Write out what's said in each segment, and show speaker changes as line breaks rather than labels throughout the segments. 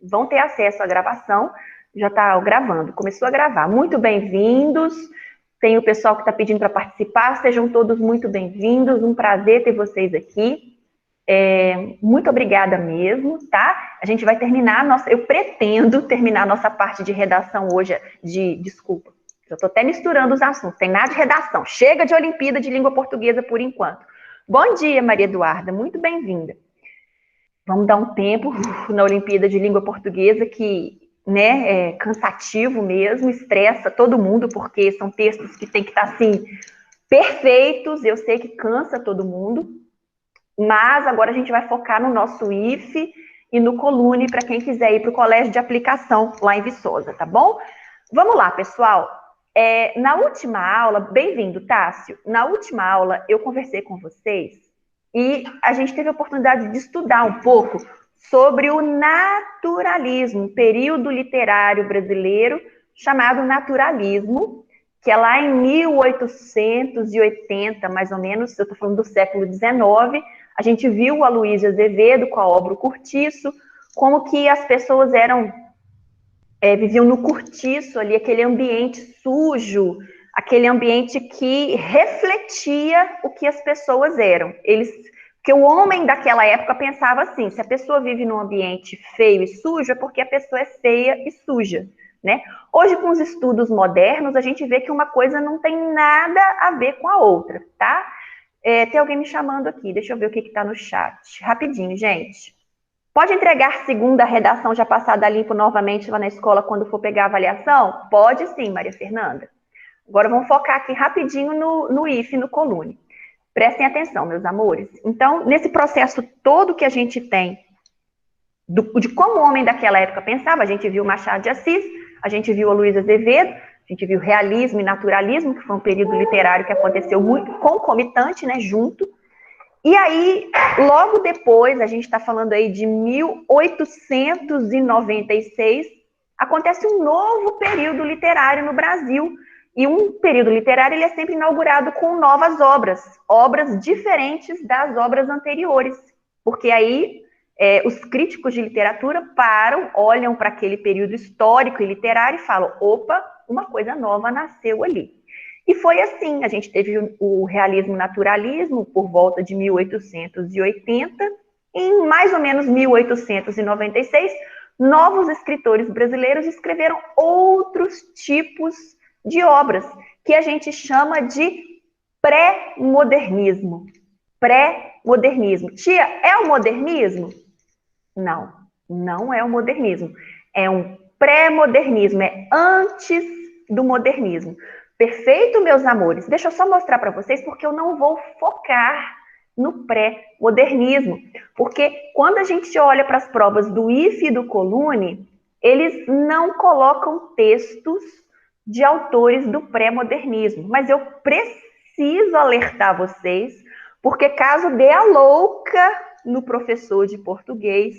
vão ter acesso à gravação. Já está gravando, começou a gravar. Muito bem-vindos. Tem o pessoal que está pedindo para participar. Sejam todos muito bem-vindos. Um prazer ter vocês aqui. Muito obrigada mesmo, tá? A gente vai terminar eu pretendo terminar a nossa parte de redação hoje, desculpa, eu estou até misturando os assuntos, tem nada de redação, chega de Olimpíada de Língua Portuguesa por enquanto. Bom dia, Maria Eduarda, muito bem-vinda. Vamos dar um tempo na Olimpíada de Língua Portuguesa, que né, é cansativo mesmo, estressa todo mundo, porque são textos que tem que estar assim, perfeitos, eu sei que cansa todo mundo, mas agora a gente vai focar no nosso IFE e no Colune para quem quiser ir para o colégio de aplicação lá em Viçosa, tá bom? Vamos lá, pessoal. Na última aula, bem-vindo, Tássio. Na última aula, eu conversei com vocês e a gente teve a oportunidade de estudar um pouco sobre o naturalismo, um período literário brasileiro chamado naturalismo, que é lá em 1880, mais ou menos, eu estou falando do século XIX, a gente viu o Aloysio Azevedo com a obra O Cortiço, como que as pessoas viviam no cortiço ali, aquele ambiente sujo, aquele ambiente que refletia o que as pessoas eram. Porque o homem daquela época pensava assim, se a pessoa vive num ambiente feio e sujo, é porque a pessoa é feia e suja, né? Hoje, com os estudos modernos, a gente vê que uma coisa não tem nada a ver com a outra, tá? Tem alguém me chamando aqui, deixa eu ver o que está no chat. Rapidinho, gente. Pode entregar segunda redação já passada limpo novamente lá na escola quando for pegar a avaliação? Pode sim, Maria Fernanda. Agora vamos focar aqui rapidinho no IFE, no Colune. Prestem atenção, meus amores. Então, nesse processo todo que a gente tem de como o homem daquela época pensava, a gente viu Machado de Assis, a gente viu a Luísa Azevedo, a gente viu realismo e naturalismo, que foi um período literário que aconteceu muito concomitante, né, junto. E aí, logo depois, a gente está falando aí de 1896, acontece um novo período literário no Brasil. E um período literário ele é sempre inaugurado com novas obras diferentes das obras anteriores. Porque aí os críticos de literatura param, olham para aquele período histórico e literário e falam, opa, uma coisa nova nasceu ali. E foi assim, a gente teve o realismo naturalismo por volta de 1880, em mais ou menos 1896, novos escritores brasileiros escreveram outros tipos de obras, que a gente chama de pré-modernismo. Pré-modernismo. Tia, é o modernismo? Não, não é o modernismo. É um pré-modernismo, é antes do modernismo. Perfeito, meus amores? Deixa eu só mostrar para vocês, porque eu não vou focar no pré-modernismo. Porque quando a gente olha para as provas do IFE e do Colune, eles não colocam textos de autores do pré-modernismo. Mas eu preciso alertar vocês, porque caso dê a louca no professor de português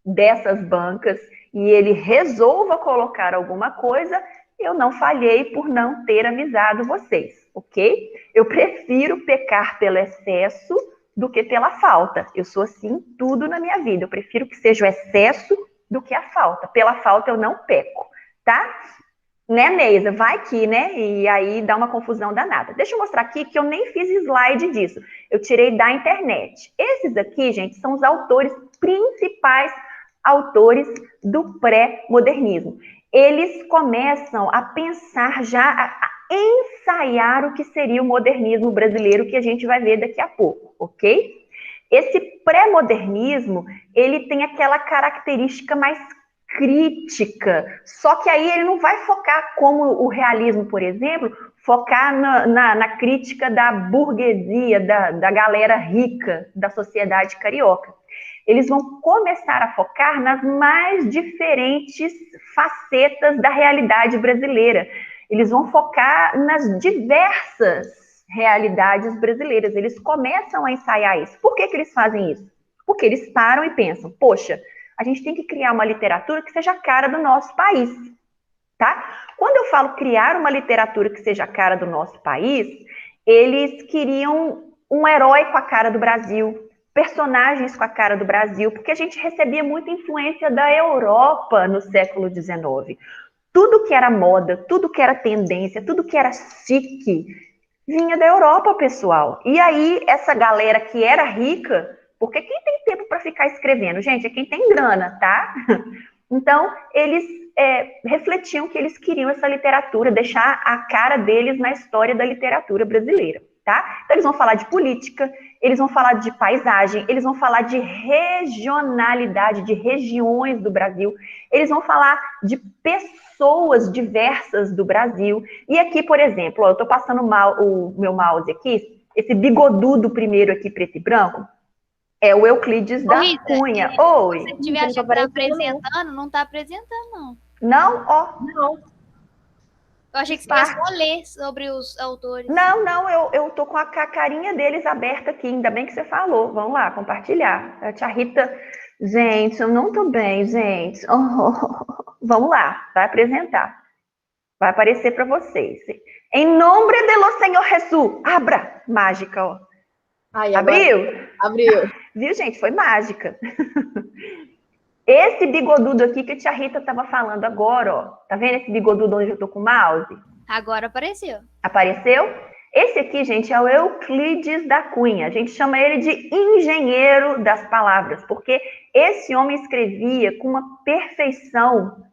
dessas bancas e ele resolva colocar alguma coisa, eu não falhei por não ter avisado vocês, ok? Eu prefiro pecar pelo excesso do que pela falta. Eu sou assim tudo na minha vida. Eu prefiro que seja o excesso do que a falta. Pela falta eu não peco, tá? Né, Neisa? Vai que, né? E aí dá uma confusão danada. Deixa eu mostrar aqui que eu nem fiz slide disso. Eu tirei da internet. Esses aqui, gente, são os autores principais autores do pré-modernismo. Eles começam a pensar já, a ensaiar o que seria o modernismo brasileiro, que a gente vai ver daqui a pouco, ok? Esse pré-modernismo, ele tem aquela característica mais crítica, só que aí ele não vai focar como o realismo, por exemplo, focar na crítica da burguesia, da galera rica da sociedade carioca. Eles vão começar a focar nas mais diferentes facetas da realidade brasileira. Eles vão focar nas diversas realidades brasileiras. Eles começam a ensaiar isso. Por que eles fazem isso? Porque eles param e pensam, poxa, a gente tem que criar uma literatura que seja a cara do nosso país, tá? Quando eu falo criar uma literatura que seja a cara do nosso país, eles queriam um herói com a cara do Brasil, personagens com a cara do Brasil, porque a gente recebia muita influência da Europa no século XIX. Tudo que era moda, tudo que era tendência, tudo que era chique, vinha da Europa, pessoal. E aí, essa galera que era rica, porque quem tem tempo para ficar escrevendo? Gente, é quem tem grana, tá? Então, eles refletiam que eles queriam essa literatura, deixar a cara deles na história da literatura brasileira, tá? Então, eles vão falar de política, eles vão falar de paisagem, eles vão falar de regionalidade, de regiões do Brasil, eles vão falar de pessoas diversas do Brasil. E aqui, por exemplo, ó, eu estou passando o meu mouse aqui, esse bigodudo primeiro aqui, preto e branco, é o Euclides da
Rita,
Cunha.
se
Oi.
você estiver achando que tá apresentando, não tá apresentando, não.
Não, ó.
Não.
Eu achei que você ia só ler sobre os autores.
Não, eu tô com a carinha deles aberta aqui, ainda bem que você falou. Vamos lá, compartilhar. A tia Rita, gente, eu não tô bem, gente. Vamos lá, vai apresentar. Vai aparecer para vocês. Em nome do Senhor Jesus, abra. Mágica, ó.
Aí,
abriu?
Abriu.
Viu, gente? Foi mágica. Esse bigodudo aqui que a tia Rita estava falando agora, ó. Tá vendo esse bigodudo onde eu tô com o mouse?
Agora apareceu.
Apareceu? Esse aqui, gente, é o Euclides da Cunha. A gente chama ele de engenheiro das palavras, porque esse homem escrevia com uma perfeição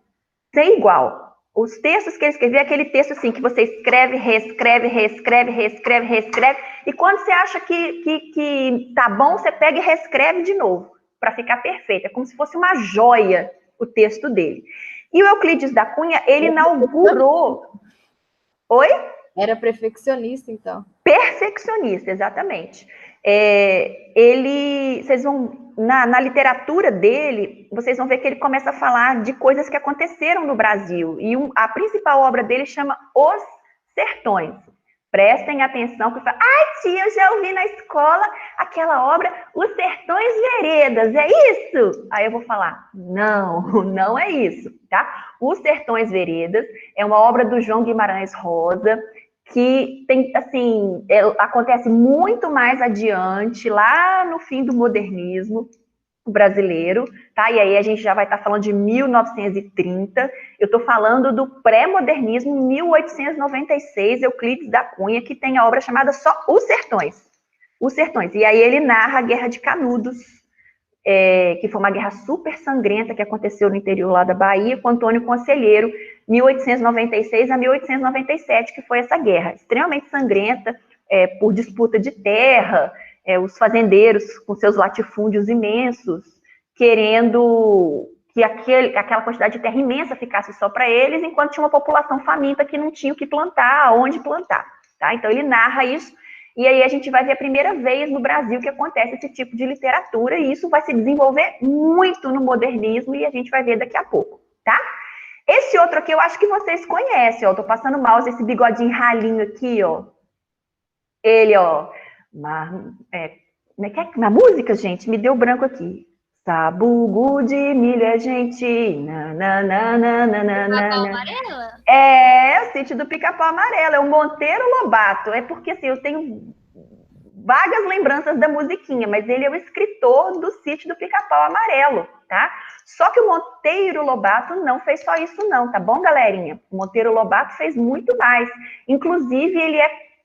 sem igual. Os textos que ele escrevia, aquele texto assim, que você escreve, reescreve, reescreve, reescreve, reescreve, e quando você acha que tá bom, você pega e reescreve de novo, para ficar perfeito. É como se fosse uma joia o texto dele. E o Euclides da Cunha, ele inaugurou... Oi?
Era perfeccionista, então.
Perfeccionista, exatamente. Vocês vão, na literatura dele, vocês vão ver que ele começa a falar de coisas que aconteceram no Brasil. E a principal obra dele chama Os Sertões. Prestem atenção, que fala, ai tia, eu já ouvi na escola aquela obra Os Sertões Veredas, é isso? Aí eu vou falar, não é isso, tá? Os Sertões Veredas é uma obra do João Guimarães Rosa, que tem, assim, acontece muito mais adiante, lá no fim do modernismo brasileiro, tá? E aí a gente já vai estar falando de 1930, eu estou falando do pré-modernismo, 1896, Euclides da Cunha, que tem a obra chamada só Os Sertões. Os Sertões. E aí ele narra a Guerra de Canudos, que foi uma guerra super sangrenta que aconteceu no interior lá da Bahia, com Antônio Conselheiro, 1896 a 1897, que foi essa guerra, extremamente sangrenta, por disputa de terra, os fazendeiros com seus latifúndios imensos, querendo que aquela quantidade de terra imensa ficasse só para eles, enquanto tinha uma população faminta que não tinha o que plantar, aonde plantar. Tá? Então ele narra isso, e aí a gente vai ver a primeira vez no Brasil que acontece esse tipo de literatura, e isso vai se desenvolver muito no modernismo, e a gente vai ver daqui a pouco, tá? Esse outro aqui eu acho que vocês conhecem, ó, tô passando o mouse, esse bigodinho ralinho aqui, ó. Ele, ó, na música, gente, me deu branco aqui. Sabugo de milho é gente,
Pica-pau amarela?
É o Sítio do Pica-Pau Amarelo, é o Monteiro Lobato. É porque, assim, eu tenho vagas lembranças da musiquinha, mas ele é o escritor do Sítio do Pica-Pau Amarelo, tá? Só que o Monteiro Lobato não fez só isso não, tá bom, galerinha? O Monteiro Lobato fez muito mais. Inclusive, ele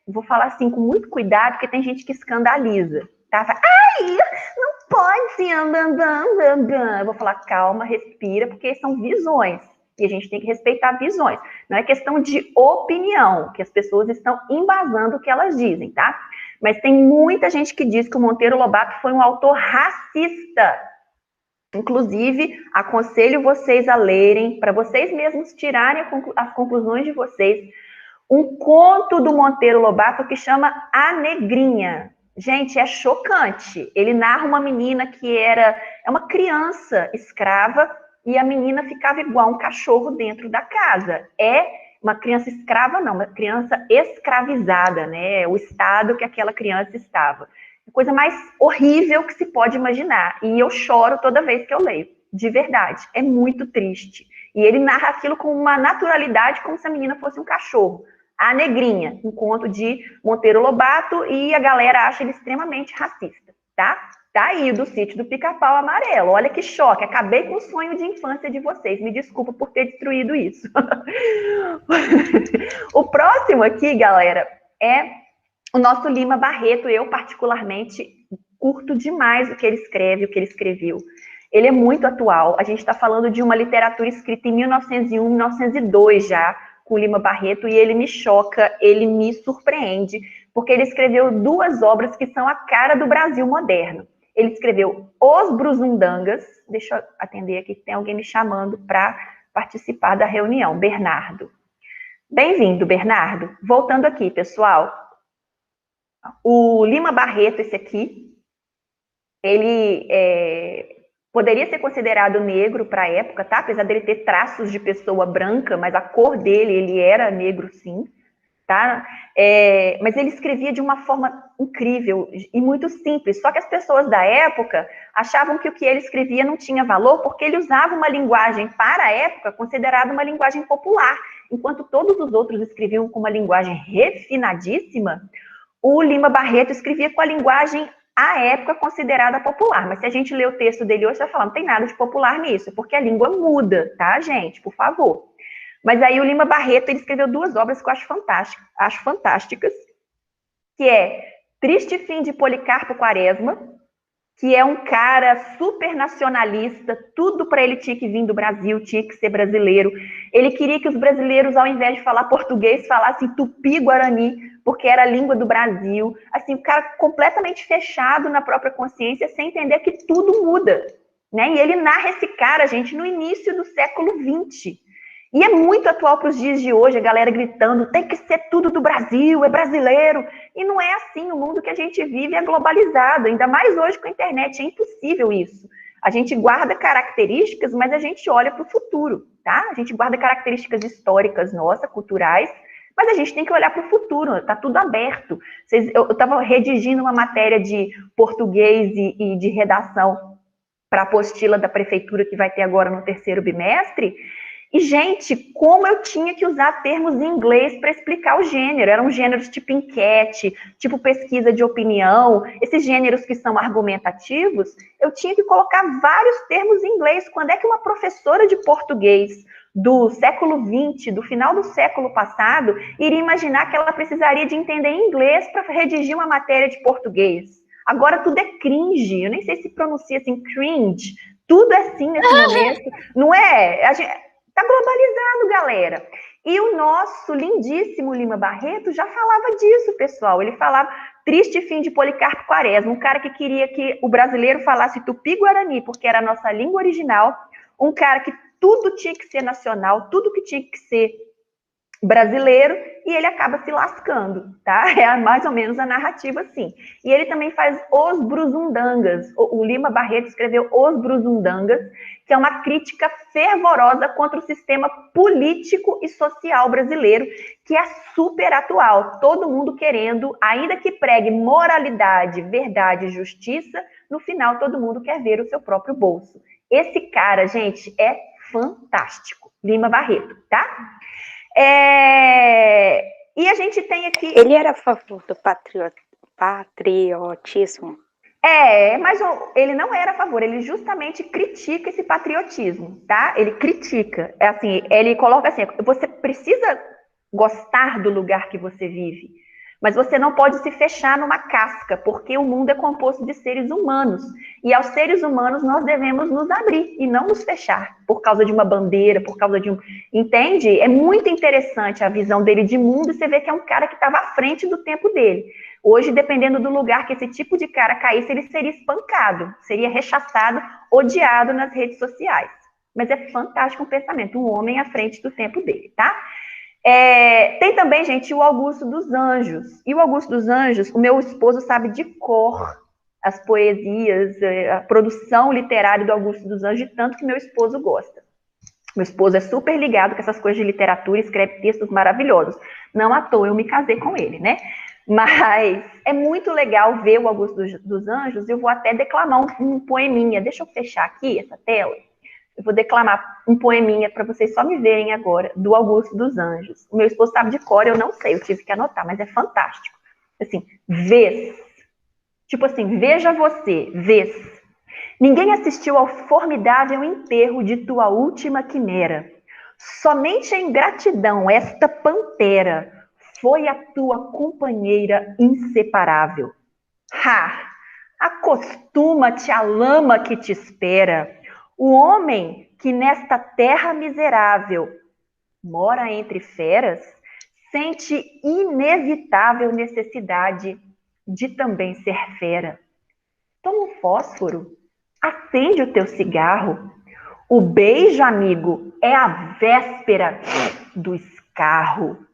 vou falar assim com muito cuidado, porque tem gente que escandaliza, tá? Ai, não pode, eu vou falar, calma, respira, porque são visões. E a gente tem que respeitar visões. Não é questão de opinião, que as pessoas estão embasando o que elas dizem, tá? Mas tem muita gente que diz que o Monteiro Lobato foi um autor racista. Inclusive, aconselho vocês a lerem, para vocês mesmos tirarem as conclusões de vocês, um conto do Monteiro Lobato que chama A Negrinha. Gente, é chocante. Ele narra uma menina que é uma criança escrava, e a menina ficava igual um cachorro dentro da casa. É uma criança escrava, não, uma criança escravizada, né? O estado que aquela criança estava. A coisa mais horrível que se pode imaginar. E eu choro toda vez que eu leio. De verdade. É muito triste. E ele narra aquilo com uma naturalidade, como se a menina fosse um cachorro. A Negrinha, um conto de Monteiro Lobato, e a galera acha ele extremamente racista, tá? Tá aí, do Sítio do Pica-Pau Amarelo. Olha que choque, acabei com o sonho de infância de vocês. Me desculpa por ter destruído isso. O próximo aqui, galera, é o nosso Lima Barreto. Eu, particularmente, curto demais o que ele escreve, o que ele escreveu. Ele é muito atual. A gente está falando de uma literatura escrita em 1901, 1902 já, com Lima Barreto, e ele me choca, ele me surpreende, porque ele escreveu 2 obras que são a cara do Brasil moderno. Ele escreveu Os Brusundangas. Deixa eu atender aqui, que tem alguém me chamando para participar da reunião. Bernardo. Bem-vindo, Bernardo. Voltando aqui, pessoal. O Lima Barreto, esse aqui, ele poderia ser considerado negro para a época, tá? Apesar dele ter traços de pessoa branca, mas a cor dele, ele era negro, sim. Tá? Mas ele escrevia de uma forma incrível e muito simples, só que as pessoas da época achavam que o que ele escrevia não tinha valor porque ele usava uma linguagem, para a época, considerada uma linguagem popular, enquanto todos os outros escreviam com uma linguagem refinadíssima. O Lima Barreto escrevia com a linguagem, à época, considerada popular, mas se a gente ler o texto dele hoje, vai falar, não tem nada de popular nisso, porque a língua muda, tá, gente? Por favor. Mas aí o Lima Barreto, ele escreveu 2 obras que eu acho fantásticas, que é Triste Fim de Policarpo Quaresma, que é um cara super nacionalista, tudo para ele tinha que vir do Brasil, tinha que ser brasileiro. Ele queria que os brasileiros, ao invés de falar português, falassem tupi-guarani, porque era a língua do Brasil. Assim, o cara completamente fechado na própria consciência, sem entender que tudo muda, né? E ele narra esse cara, gente, no início do século XX. E é muito atual para os dias de hoje, a galera gritando, tem que ser tudo do Brasil, é brasileiro. E não é assim, o mundo que a gente vive é globalizado, ainda mais hoje com a internet, é impossível isso. A gente guarda características, mas a gente olha para o futuro, tá? A gente guarda características históricas nossas, culturais, mas a gente tem que olhar para o futuro, está tudo aberto. Eu estava redigindo uma matéria de português e de redação para a apostila da prefeitura que vai ter agora no 3º bimestre. E, gente, como eu tinha que usar termos em inglês para explicar o gênero. Eram gêneros tipo enquete, tipo pesquisa de opinião, esses gêneros que são argumentativos, eu tinha que colocar vários termos em inglês. Quando é que uma professora de português do século XX, do final do século passado, iria imaginar que ela precisaria de entender inglês para redigir uma matéria de português? Agora tudo é cringe, eu nem sei se pronuncia assim, cringe. Tudo é assim nesse momento, não é? Tá globalizado, galera. E o nosso lindíssimo Lima Barreto já falava disso, pessoal. Ele falava Triste Fim de Policarpo Quaresma, um cara que queria que o brasileiro falasse tupi-guarani, porque era a nossa língua original, um cara que tudo tinha que ser nacional, tudo que tinha que ser brasileiro, e ele acaba se lascando, tá? É mais ou menos a narrativa, assim. E ele também faz Os Brusundangas. O Lima Barreto escreveu Os Brusundangas, que é uma crítica fervorosa contra o sistema político e social brasileiro, que é super atual. Todo mundo querendo, ainda que pregue moralidade, verdade e justiça, no final todo mundo quer ver o seu próprio bolso. Esse cara, gente, é fantástico. Lima Barreto, tá? E a gente tem aqui...
Ele era a favor do patriotismo?
Mas ele não era a favor, ele justamente critica esse patriotismo, tá? Ele critica, assim, ele coloca assim, você precisa gostar do lugar que você vive, mas você não pode se fechar numa casca, porque o mundo é composto de seres humanos, e aos seres humanos nós devemos nos abrir e não nos fechar, por causa de uma bandeira, por causa de um... Entende? É muito interessante a visão dele de mundo, e você vê que é um cara que estava à frente do tempo dele. Hoje, dependendo do lugar que esse tipo de cara caísse, ele seria espancado, seria rechaçado, odiado nas redes sociais. Mas é fantástico o pensamento, um homem à frente do tempo dele, tá? Tem também, gente, o Augusto dos Anjos. E o Augusto dos Anjos, o meu esposo sabe de cor as poesias, a produção literária do Augusto dos Anjos, de tanto que meu esposo gosta. Meu esposo é super ligado com essas coisas de literatura, escreve textos maravilhosos. Não à toa eu me casei com ele, né? Mas é muito legal ver o Augusto dos Anjos. Eu vou até declamar um poeminha. Deixa eu fechar aqui essa tela. Eu vou declamar um poeminha para vocês só me verem agora, do Augusto dos Anjos. O meu esposo sabe de cor, eu não sei, eu tive que anotar, mas é fantástico. Assim, vês Tipo assim, veja você, vês. Ninguém assistiu ao formidável enterro de tua última quimera. Somente a ingratidão, esta pantera, foi a tua companheira inseparável. Ha! Acostuma-te à lama que te espera. O homem que nesta terra miserável mora entre feras, sente inevitável necessidade de também ser fera. Toma um fósforo, acende o teu cigarro. O beijo, amigo, é a véspera do escarro.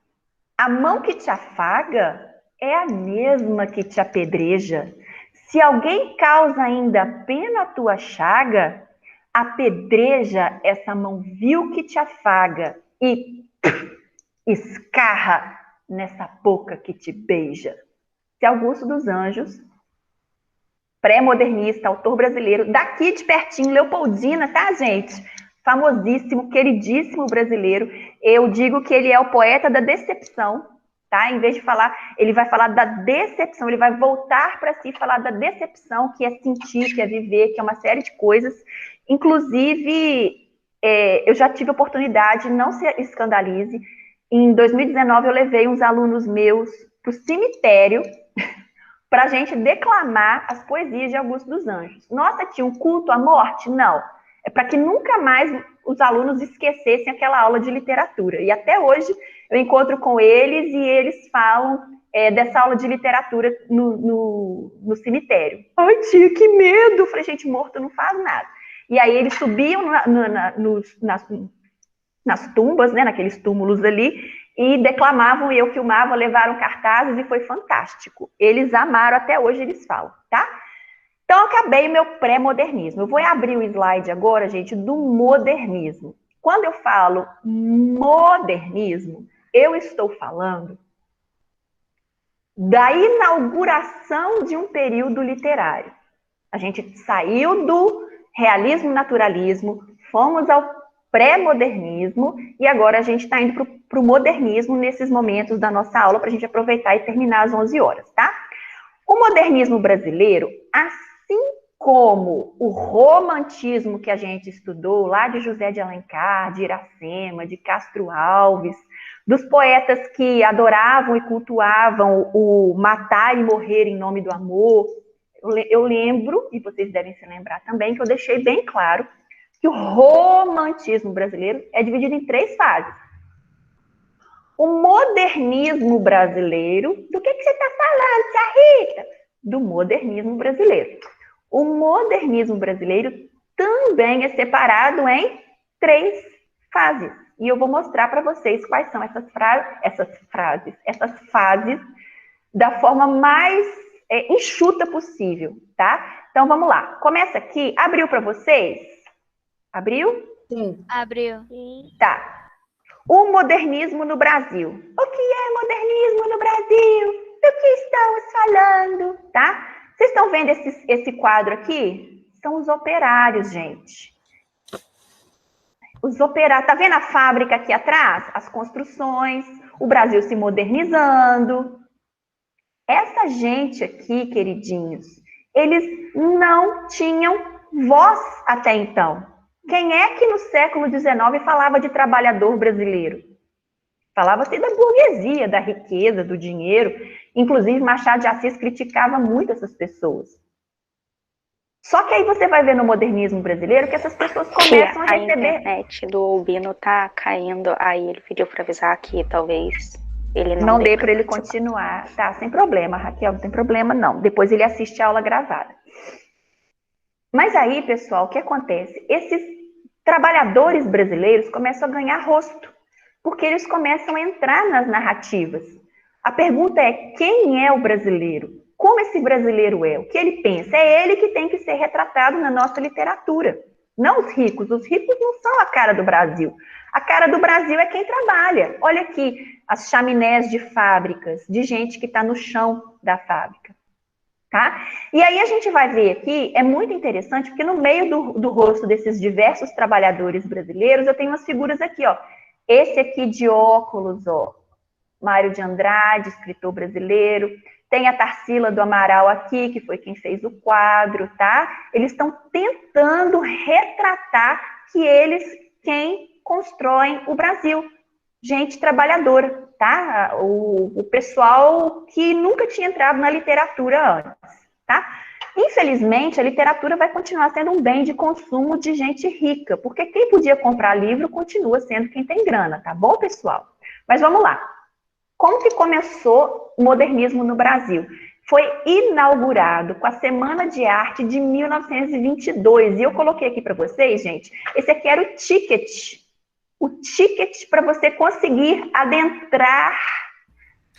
A mão que te afaga é a mesma que te apedreja. Se alguém causa ainda pena à tua chaga, apedreja essa mão vil que te afaga e escarra nessa boca que te beija. Se Augusto dos Anjos, pré-modernista, autor brasileiro, daqui de pertinho, Leopoldina, tá, gente? Famosíssimo, queridíssimo brasileiro. Eu digo que ele é o poeta da decepção, tá? Em vez de falar, ele vai falar da decepção, ele vai voltar para si e falar da decepção, que é sentir, que é viver, que é uma série de coisas. Inclusive, eu já tive oportunidade, não se escandalize, em 2019 eu levei uns alunos meus para o cemitério para a gente declamar as poesias de Augusto dos Anjos. Nossa, tinha um culto à morte? Não. É para que nunca mais os alunos esquecessem aquela aula de literatura. E até hoje eu encontro com eles e eles falam dessa aula de literatura no cemitério. Ai, tia, que medo! Eu falei, gente, morto não faz nada. E aí eles subiam nas tumbas, né, naqueles túmulos ali, e declamavam, e eu filmava, levaram cartazes e foi fantástico. Eles amaram, até hoje eles falam, tá? Então, eu acabei o meu pré-modernismo. Eu vou abrir o slide agora, gente, do modernismo. Quando eu falo modernismo, eu estou falando da inauguração de um período literário. A gente saiu do realismo-naturalismo, fomos ao pré-modernismo e agora a gente está indo para o modernismo nesses momentos da nossa aula para a gente aproveitar e terminar às 11 horas, tá? O modernismo brasileiro, assim como o romantismo que a gente estudou lá de José de Alencar, de Iracema, de Castro Alves, dos poetas que adoravam e cultuavam o matar e morrer em nome do amor, eu lembro, e vocês devem se lembrar também, que eu deixei bem claro que o romantismo brasileiro é dividido em 3 fases. O modernismo brasileiro, do que você está falando, tia Rita? Do modernismo brasileiro. O modernismo brasileiro também é separado em 3 fases. E eu vou mostrar para vocês quais são essas fases da forma mais enxuta possível, tá? Então, vamos lá. Começa aqui. Abriu para vocês? Abriu?
Sim.
Abriu.
Tá. O modernismo no Brasil. O que é modernismo no Brasil? Do que estamos falando? Tá? Vocês estão vendo esse quadro aqui? São os operários, gente. Os operários. Tá vendo a fábrica aqui atrás? As construções, o Brasil se modernizando. Essa gente aqui, queridinhos, eles não tinham voz até então. Quem é que no século XIX falava de trabalhador brasileiro? Falava-se da burguesia, da riqueza, do dinheiro. Inclusive, Machado de Assis criticava muito essas pessoas. Só que aí você vai ver no modernismo brasileiro que essas pessoas começam a receber...
A internet do Albino tá caindo, aí ele pediu para avisar que talvez ele
não dê para ele continuar. Tá, sem problema, Raquel, não tem problema não. Depois ele assiste a aula gravada. Mas aí, pessoal, o que acontece? Esses trabalhadores brasileiros começam a ganhar rosto, porque eles começam a entrar nas narrativas. A pergunta é, quem é o brasileiro? Como esse brasileiro é? O que ele pensa? É ele que tem que ser retratado na nossa literatura, não os ricos. Os ricos não são a cara do Brasil. A cara do Brasil é quem trabalha. Olha aqui as chaminés de fábricas, de gente que está no chão da fábrica. Tá? E aí a gente vai ver aqui, é muito interessante, porque no meio do rosto desses diversos trabalhadores brasileiros, eu tenho umas figuras aqui, ó. Esse aqui de óculos, ó, Mário de Andrade, escritor brasileiro. Tem a Tarsila do Amaral aqui, que foi quem fez o quadro, tá? Eles estão tentando retratar que eles quem constroem o Brasil. Gente trabalhadora, tá? O pessoal que nunca tinha entrado na literatura antes, tá? Infelizmente, a literatura vai continuar sendo um bem de consumo de gente rica, porque quem podia comprar livro continua sendo quem tem grana, tá bom, pessoal? Mas vamos lá. Como que começou o modernismo no Brasil? Foi inaugurado com a Semana de Arte de 1922. E eu coloquei aqui para vocês, gente, esse aqui era o ticket para você conseguir adentrar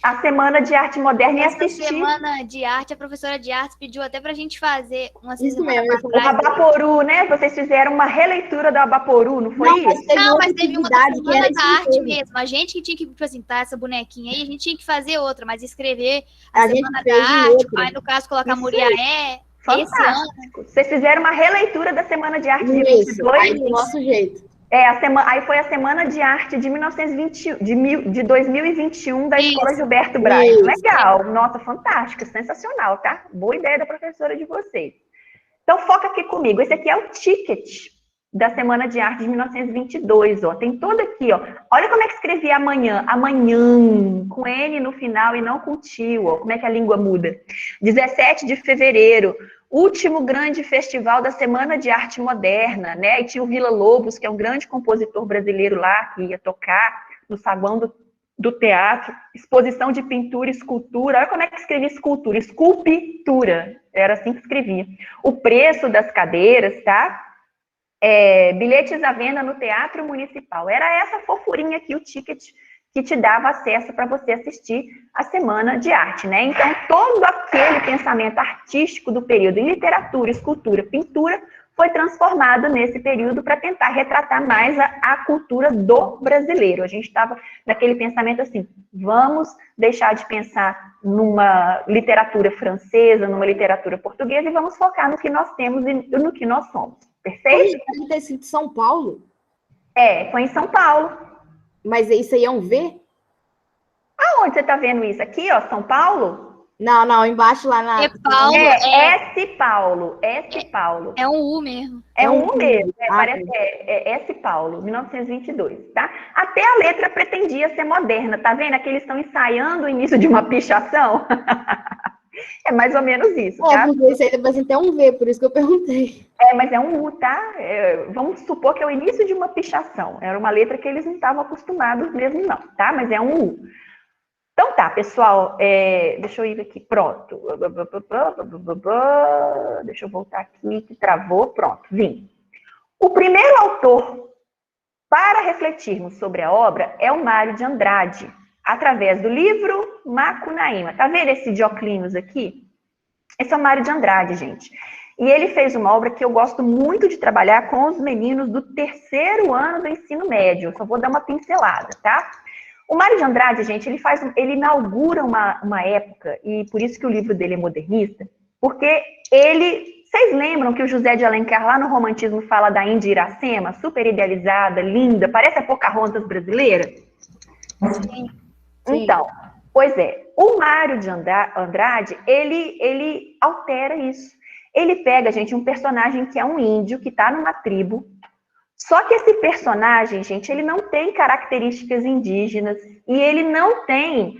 a Semana de Arte Moderna e assistir.
Essa Semana de Arte, a professora de artes pediu até para a gente fazer uma
Isso mesmo,
O Abaporu, né? Vocês fizeram uma releitura do Abaporu, não foi isso?
Mas teve uma da Semana da Arte
mesmo.
mesmo. A gente que tinha que apresentar essa bonequinha aí, a gente tinha que fazer outra, mas escrever
A
a
gente
Semana
fez
da Arte,
outra.
aí no caso colocar
Isso
Muriaé, esse ano.
Fantástico. Vocês fizeram uma releitura da Semana de Arte de
Isso,
22.
aí do nosso jeito.
Aí foi a Semana de Arte de 2021 da Escola
Isso.
Gilberto Braga.
Isso.
Legal, nossa, fantástico, sensacional, tá? Boa ideia da professora de vocês. Então, foca aqui comigo. Esse aqui é o ticket da Semana de Arte de 1922, ó. Tem todo aqui, ó. Olha como é que escrevia amanhã. Amanhã, com N no final e não com tio, ó. Como é que a língua muda. 17 de fevereiro, último grande festival da Semana de Arte Moderna, né? E tinha o Vila Lobos, que é um grande compositor brasileiro lá, que ia tocar no saguão do teatro. Exposição de pintura e escultura. Olha como é que escrevia escultura. Esculpitura. Era assim que escrevia. O preço das cadeiras, tá? Bilhetes à venda no Teatro Municipal. Era essa fofurinha aqui, o ticket que te dava acesso para você assistir a Semana de Arte, né? Então, todo aquele pensamento artístico do período em literatura, escultura, pintura, foi transformado nesse período para tentar retratar mais a cultura do brasileiro. A gente estava naquele pensamento assim, vamos deixar de pensar numa literatura francesa, numa literatura portuguesa, e vamos focar no que nós temos e no que nós somos. Perfeito?
Deve ter sido São Paulo.
Foi em São Paulo.
Mas isso aí é um V?
Aonde você está vendo isso? Aqui, ó, São Paulo?
Não, embaixo lá na...
Paulo,
S. Paulo, S. Paulo.
É um U mesmo.
É um U mesmo,
parece
S. Paulo, 1922, tá? Até a letra pretendia ser moderna, tá vendo? Aqui eles estão ensaiando o início de uma pichação. É mais ou menos isso, tá?
Porque isso aí depois tem um V, por isso que eu perguntei.
Mas é um U, tá? Vamos supor que é o início de uma pichação. Era uma letra que eles não estavam acostumados mesmo, não, tá? Mas é um U. Então tá, pessoal, deixa eu ir aqui, pronto. Deixa eu voltar aqui, que travou, pronto, vim. O primeiro autor para refletirmos sobre a obra é o Mário de Andrade, através do livro Macunaíma. Tá vendo esse de óculos aqui? Esse é o Mário de Andrade, gente. E ele fez uma obra que eu gosto muito de trabalhar com os meninos do terceiro ano do ensino médio. Eu só vou dar uma pincelada, tá? O Mário de Andrade, gente, ele inaugura uma época, e por isso que o livro dele é modernista, porque vocês lembram que o José de Alencar, lá no Romantismo, fala da Índia Iracema, super idealizada, linda, parece a Pocahontas brasileira?
Sim.
Então, pois é, o Mário de Andrade, ele altera isso. Ele pega, gente, um personagem que é um índio, que está numa tribo. Só que esse personagem, gente, ele não tem características indígenas e ele não tem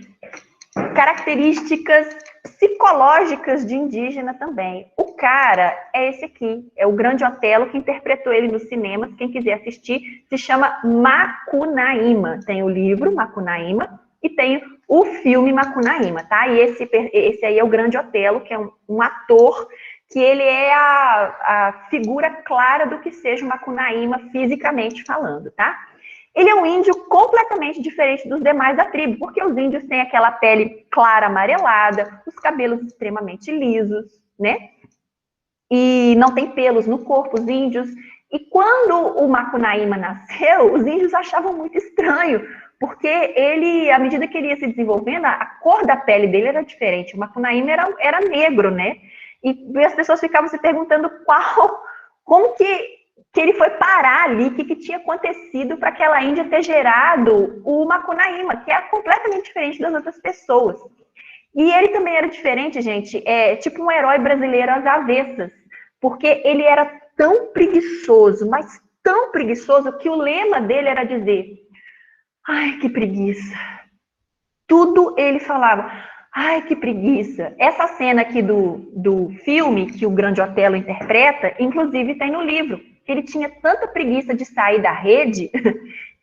características psicológicas de indígena também. O cara é esse aqui, é o Grande Otelo, que interpretou ele nos cinemas. Quem quiser assistir, se chama Macunaíma. Tem o livro Macunaíma e tem o filme Macunaíma, tá? E esse aí é o Grande Otelo, que é um ator que ele é a figura clara do que seja o Macunaíma fisicamente falando, tá? Ele é um índio completamente diferente dos demais da tribo, porque os índios têm aquela pele clara, amarelada, os cabelos extremamente lisos, né? E não tem pelos no corpo, os índios. E quando o Macunaíma nasceu, os índios achavam muito estranho, porque ele, à medida que ele ia se desenvolvendo, a cor da pele dele era diferente. O Macunaíma era negro, né? E as pessoas ficavam se perguntando como que ele foi parar ali, o que tinha acontecido para aquela Índia ter gerado o Macunaíma, que é completamente diferente das outras pessoas. E ele também era diferente, gente, tipo um herói brasileiro às avessas, porque ele era tão preguiçoso, mas tão preguiçoso, que o lema dele era dizer: ai, que preguiça. Tudo ele falava: ai, que preguiça. Essa cena aqui do filme, que o Grande Otelo interpreta, inclusive tem no livro. Ele tinha tanta preguiça de sair da rede,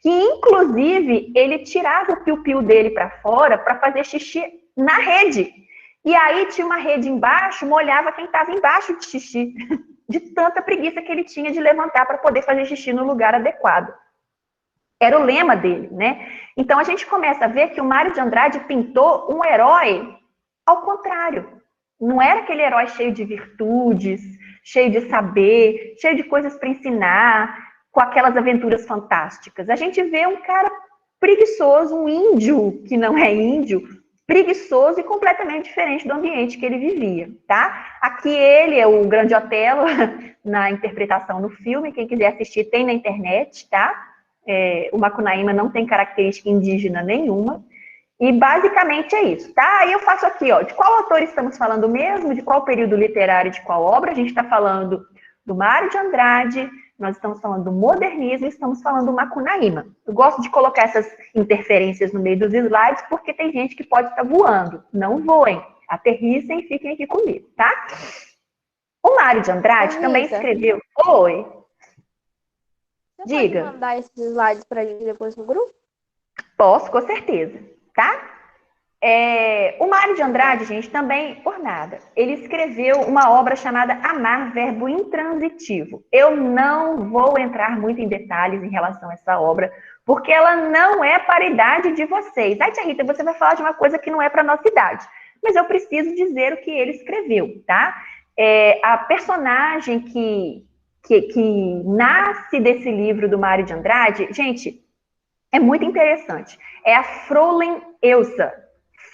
que inclusive ele tirava o piu-piu dele para fora para fazer xixi na rede. E aí tinha uma rede embaixo, molhava quem estava embaixo de xixi, de tanta preguiça que ele tinha de levantar para poder fazer xixi no lugar adequado. Era o lema dele, né? Então a gente começa a ver que o Mário de Andrade pintou um herói ao contrário. Não era aquele herói cheio de virtudes, cheio de saber, cheio de coisas para ensinar, com aquelas aventuras fantásticas. A gente vê um cara preguiçoso, um índio que não é índio, preguiçoso e completamente diferente do ambiente que ele vivia, tá? Aqui ele é o Grande Otelo na interpretação no filme. Quem quiser assistir tem na internet, tá? O Macunaíma não tem característica indígena nenhuma. E basicamente é isso, tá? Aí eu faço aqui, ó, de qual autor estamos falando mesmo, de qual período literário, de qual obra. A gente está falando do Mário de Andrade, nós estamos falando do modernismo, estamos falando do Macunaíma. Eu gosto de colocar essas interferências no meio dos slides, porque tem gente que pode estar voando. Não voem, aterrissem e fiquem aqui comigo, tá? O Mário de Andrade também escreveu... Oi.
Você
Diga.
pode mandar esses slides para a gente depois no grupo?
Posso, com certeza, tá? O Mário de Andrade, gente, também, por nada, ele escreveu uma obra chamada Amar, Verbo Intransitivo. Eu não vou entrar muito em detalhes em relação a essa obra, porque ela não é para a idade de vocês. Ai, tia Rita, você vai falar de uma coisa que não é para a nossa idade. Mas eu preciso dizer o que ele escreveu, tá? A personagem que nasce desse livro do Mário de Andrade, gente, é muito interessante. É a Fräulein Elsa.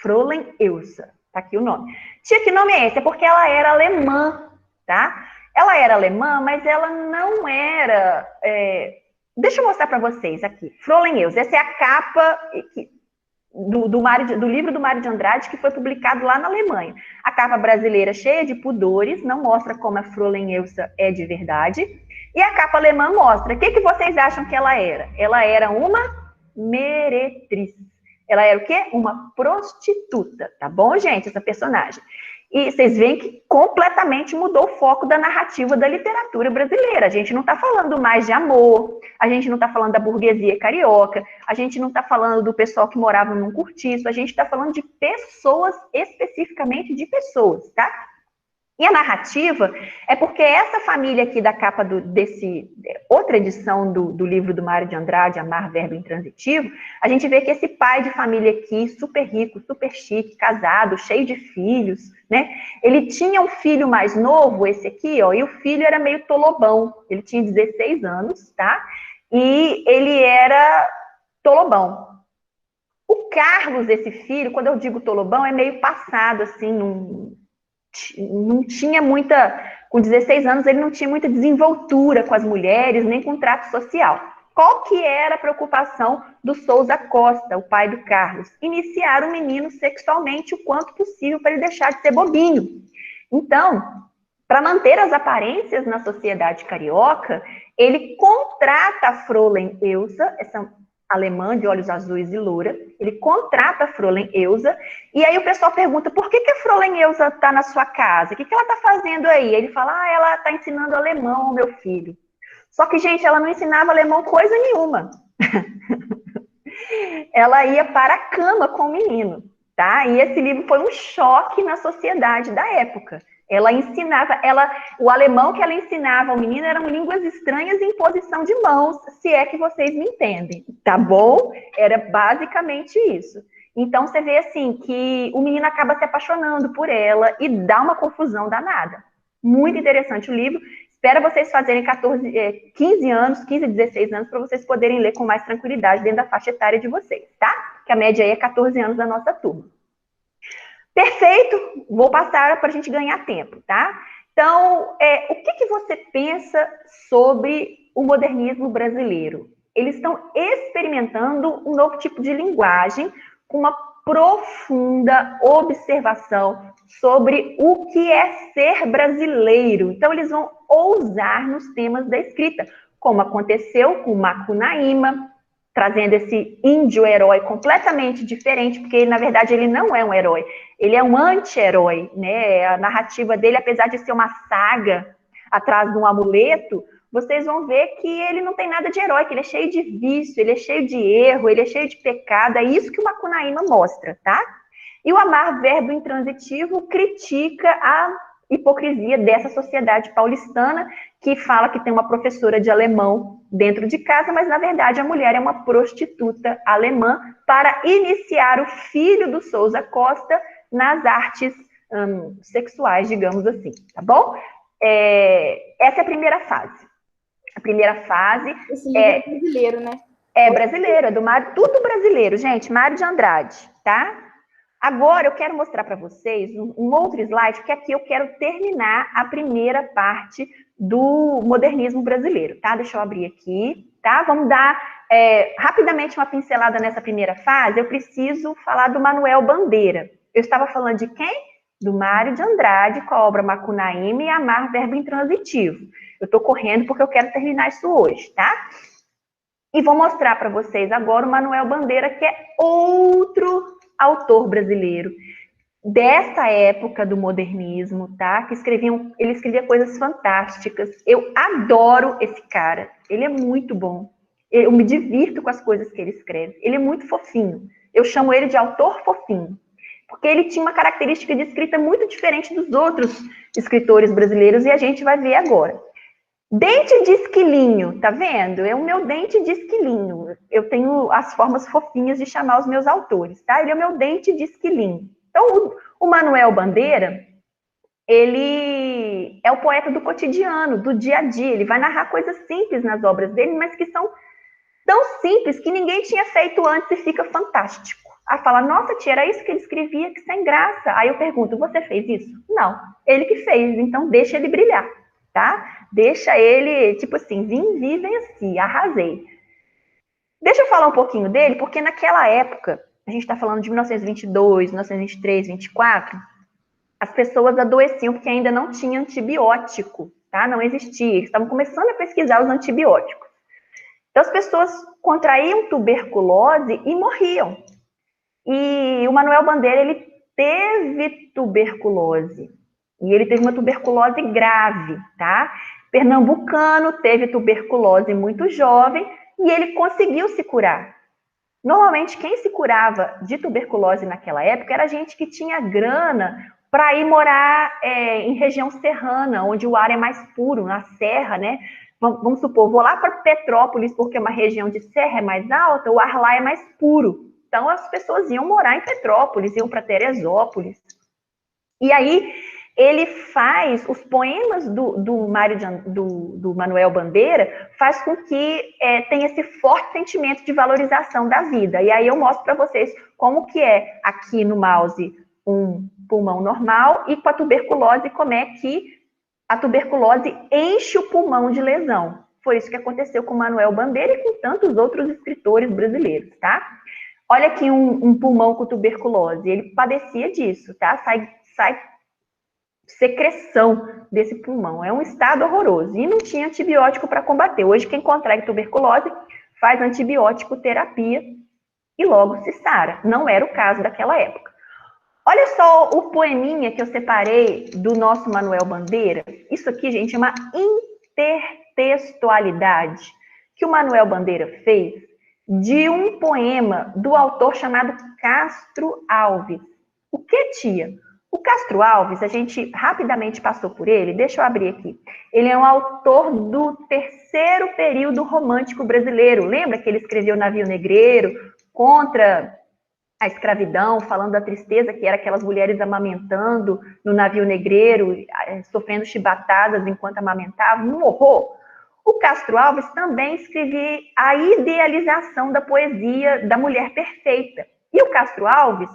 Fräulein Elsa. Tá aqui o nome. Tia, que nome é esse? É porque ela era alemã, tá? Ela era alemã, mas ela não era... Deixa eu mostrar para vocês aqui. Fräulein Elsa. Essa é a capa do livro do Mário de Andrade, que foi publicado lá na Alemanha. A capa brasileira cheia de pudores, não mostra como a Fräulein Elsa é de verdade. E a capa alemã mostra. O que vocês acham que ela era? Ela era uma meretriz. Ela era o quê? Uma prostituta, tá bom, gente? Essa personagem. E vocês veem que completamente mudou o foco da narrativa da literatura brasileira. A gente não está falando mais de amor, a gente não está falando da burguesia carioca, a gente não está falando do pessoal que morava num cortiço, a gente está falando de pessoas, especificamente de pessoas, tá? E a narrativa é porque essa família aqui da capa outra edição do livro do Mário de Andrade, Amar, Verbo Intransitivo, a gente vê que esse pai de família aqui, super rico, super chique, casado, cheio de filhos, né? Ele tinha um filho mais novo, esse aqui, ó, e o filho era meio tolobão. Ele tinha 16 anos, tá? E ele era tolobão. O Carlos, esse filho, quando eu digo tolobão, é meio passado, assim, não tinha muita, com 16 anos, ele não tinha muita desenvoltura com as mulheres, nem com trato social. Qual que era a preocupação do Souza Costa, o pai do Carlos? Iniciar o menino sexualmente o quanto possível para ele deixar de ser bobinho. Então, para manter as aparências na sociedade carioca, ele contrata a Fräulein Elsa, essa alemã de olhos azuis e loura, ele contrata a Fräulein Elsa, e aí o pessoal pergunta, por que a Fräulein Elsa está na sua casa? O que ela está fazendo aí? Ele fala, ela está ensinando alemão ao meu filho. Só que, gente, ela não ensinava alemão coisa nenhuma. Ela ia para a cama com o menino, tá? E esse livro foi um choque na sociedade da época. Ela ensinava, o alemão que ela ensinava ao menino eram línguas estranhas em posição de mãos, se é que vocês me entendem, tá bom? Era basicamente isso. Então, você vê assim, que o menino acaba se apaixonando por ela e dá uma confusão danada. Muito interessante o livro. Espero vocês fazerem 15 anos, 15, 16 anos, para vocês poderem ler com mais tranquilidade dentro da faixa etária de vocês, tá? Que a média aí é 14 anos da nossa turma. Perfeito, vou passar para a gente ganhar tempo, tá? Então, o que você pensa sobre o modernismo brasileiro? Eles estão experimentando um novo tipo de linguagem com uma profunda observação sobre o que é ser brasileiro. Então, eles vão ousar nos temas da escrita, como aconteceu com Macunaíma, trazendo esse índio-herói completamente diferente, porque, na verdade, ele não é um herói, ele é um anti-herói, né? A narrativa dele, apesar de ser uma saga atrás de um amuleto, vocês vão ver que ele não tem nada de herói, que ele é cheio de vício, ele é cheio de erro, ele é cheio de pecado, é isso que o Macunaíma mostra, tá? E o Amar, verbo intransitivo, critica a hipocrisia dessa sociedade paulistana, que fala que tem uma professora de alemão dentro de casa, mas, na verdade, a mulher é uma prostituta alemã para iniciar o filho do Souza Costa nas artes sexuais, digamos assim, tá bom? Essa é a primeira fase. A primeira fase
Esse livro é brasileiro, né?
É brasileiro, é do Mário, tudo brasileiro, gente, Mário de Andrade, tá? Agora eu quero mostrar para vocês um outro slide, porque aqui eu quero terminar a primeira parte do modernismo brasileiro, tá? Deixa eu abrir aqui, tá? Vamos dar rapidamente uma pincelada nessa primeira fase. Eu preciso falar do Manuel Bandeira. Eu estava falando de quem? Do Mário de Andrade, com a obra Macunaíma e Amar, verbo intransitivo. Eu estou correndo porque eu quero terminar isso hoje, tá? E vou mostrar para vocês agora o Manuel Bandeira, que é outro autor brasileiro dessa época do modernismo, tá? Ele escrevia coisas fantásticas. Eu adoro esse cara. Ele é muito bom. Eu me divirto com as coisas que ele escreve. Ele é muito fofinho. Eu chamo ele de autor fofinho, porque ele tinha uma característica de escrita muito diferente dos outros escritores brasileiros, e a gente vai ver agora. Dente de esquilinho, tá vendo? É o meu dente de esquilinho. Eu tenho as formas fofinhas de chamar os meus autores, tá? Ele é o meu dente de esquilinho. Então, o Manuel Bandeira, ele é o poeta do cotidiano, do dia a dia. Ele vai narrar coisas simples nas obras dele, mas que são tão simples que ninguém tinha feito antes e fica fantástico. Aí fala, nossa, tia, era isso que ele escrevia, que sem graça. Aí eu pergunto, você fez isso? Não, ele que fez, então deixa ele brilhar, tá? Deixa ele, tipo assim, vim, vi, venci, arrasei. Deixa eu falar um pouquinho dele, porque naquela época, a gente está falando de 1922, 1923, 24, as pessoas adoeciam porque ainda não tinha antibiótico, tá? Não existia, eles estavam começando a pesquisar os antibióticos. Então, as pessoas contraíam tuberculose e morriam. E o Manuel Bandeira, ele teve tuberculose. E ele teve uma tuberculose grave, tá? Pernambucano, teve tuberculose muito jovem e ele conseguiu se curar. Normalmente, quem se curava de tuberculose naquela época era gente que tinha grana para ir morar em região serrana, onde o ar é mais puro, na serra, né? Vamos supor, vou lá para Petrópolis, porque é uma região de serra, é mais alta, o ar lá é mais puro. Então, as pessoas iam morar em Petrópolis, iam para Teresópolis. E aí, ele faz, os poemas do Manuel Bandeira, faz com que tenha esse forte sentimento de valorização da vida. E aí eu mostro para vocês como que é aqui no mouse um pulmão normal e com a tuberculose, como é que a tuberculose enche o pulmão de lesão. Foi isso que aconteceu com Manuel Bandeira e com tantos outros escritores brasileiros, tá? Olha aqui um pulmão com tuberculose. Ele padecia disso, tá? Sai secreção desse pulmão. É um estado horroroso. E não tinha antibiótico para combater. Hoje, quem contrai tuberculose faz antibiótico terapia e logo se sara. Não era o caso daquela época. Olha só o poeminha que eu separei do nosso Manuel Bandeira. Isso aqui, gente, é uma intertextualidade que o Manuel Bandeira fez de um poema do autor chamado Castro Alves. O que, tia? O Castro Alves, a gente rapidamente passou por ele, deixa eu abrir aqui. Ele é um autor do terceiro período romântico brasileiro. Lembra que ele escreveu Navio Negreiro contra a escravidão, falando da tristeza que era aquelas mulheres amamentando no navio negreiro, sofrendo chibatadas enquanto amamentavam, um horror. O Castro Alves também escrevia a idealização da poesia da mulher perfeita. E o Castro Alves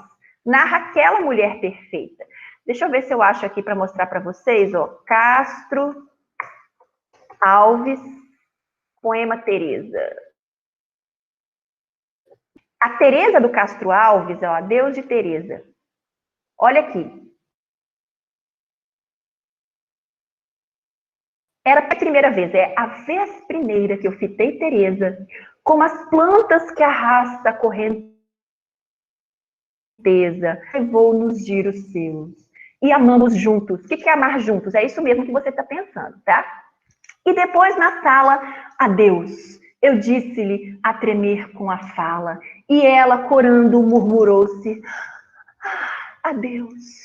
narra aquela mulher perfeita. Deixa eu ver se eu acho aqui para mostrar para vocês, ó. Castro Alves, poema Teresa. A Teresa do Castro Alves, ó, Deus de Teresa. Olha aqui. Era a primeira vez, é a vez primeira que eu fitei Teresa, como as plantas que arrasta a correnteza, levou nos giros seus. E amamos juntos. O que é amar juntos? É isso mesmo que você está pensando, tá? E depois na sala, adeus. Eu disse-lhe a tremer com a fala, e ela, corando, murmurou-se, adeus.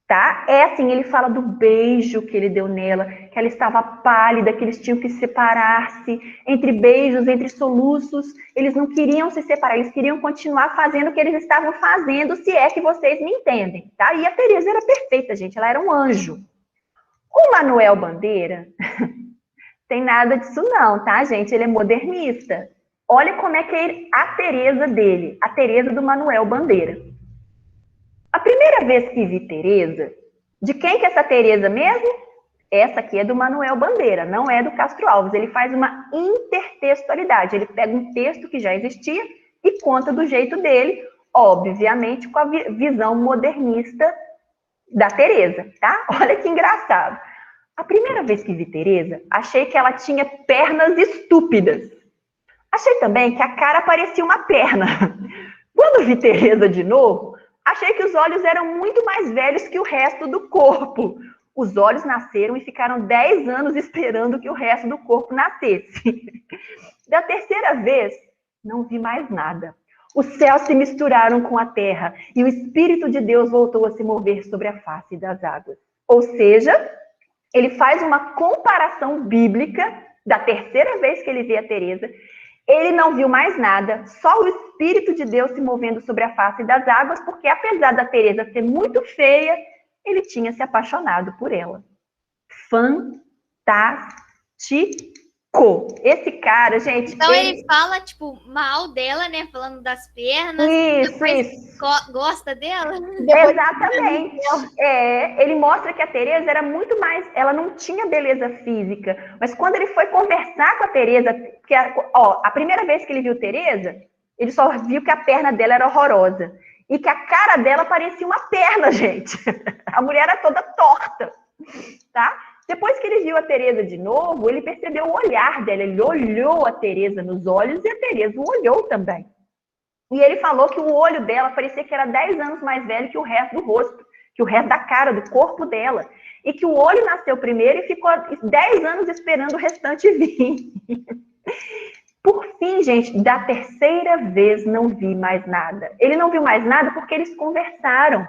Tá? É assim, ele fala do beijo que ele deu nela, que ela estava pálida, que eles tinham que separar-se, entre beijos, entre soluços, eles não queriam se separar, eles queriam continuar fazendo o que eles estavam fazendo, se é que vocês me entendem, tá? E a Teresa era perfeita, gente, ela era um anjo. O Manuel Bandeira, tem nada disso não, tá, gente? Ele é modernista. Olha como é que é a Teresa dele, a Teresa do Manuel Bandeira. A primeira vez que vi Teresa, de quem que é essa Teresa mesmo? Essa aqui é do Manuel Bandeira, não é do Castro Alves. Ele faz uma intertextualidade, ele pega um texto que já existia e conta do jeito dele, obviamente com a visão modernista da Teresa, tá? Olha que engraçado. A primeira vez que vi Teresa, achei que ela tinha pernas estúpidas. Achei também que a cara parecia uma perna. Quando vi Teresa de novo, achei que os olhos eram muito mais velhos que o resto do corpo. Os olhos nasceram e ficaram 10 anos esperando que o resto do corpo nascesse. Da terceira vez, não vi mais nada. Os céus se misturaram com a terra e o Espírito de Deus voltou a se mover sobre a face das águas. Ou seja, ele faz uma comparação bíblica da terceira vez que ele vê a Teresa. Ele não viu mais nada, só o Espírito de Deus se movendo sobre a face das águas, porque apesar da Teresa ser muito feia, ele tinha se apaixonado por ela. Fantástico! Esse cara, gente...
Então ele fala, tipo, mal dela, né? Falando das pernas.
Isso.
Gosta dela?
Exatamente. Ele mostra que a Teresa era muito mais... Ela não tinha beleza física. Mas quando ele foi conversar com a Teresa... Porque, a primeira vez que ele viu Teresa, ele só viu que a perna dela era horrorosa. E que a cara dela parecia uma perna, gente. A mulher era toda torta. Tá? Depois que ele viu a Teresa de novo, ele percebeu o olhar dela. Ele olhou a Teresa nos olhos e a Teresa o olhou também. E ele falou que o olho dela parecia que era 10 anos mais velho que o resto do rosto, que o resto da cara, do corpo dela. E que o olho nasceu primeiro e ficou 10 anos esperando o restante vir. Por fim, gente, da terceira vez não vi mais nada. Ele não viu mais nada porque eles conversaram.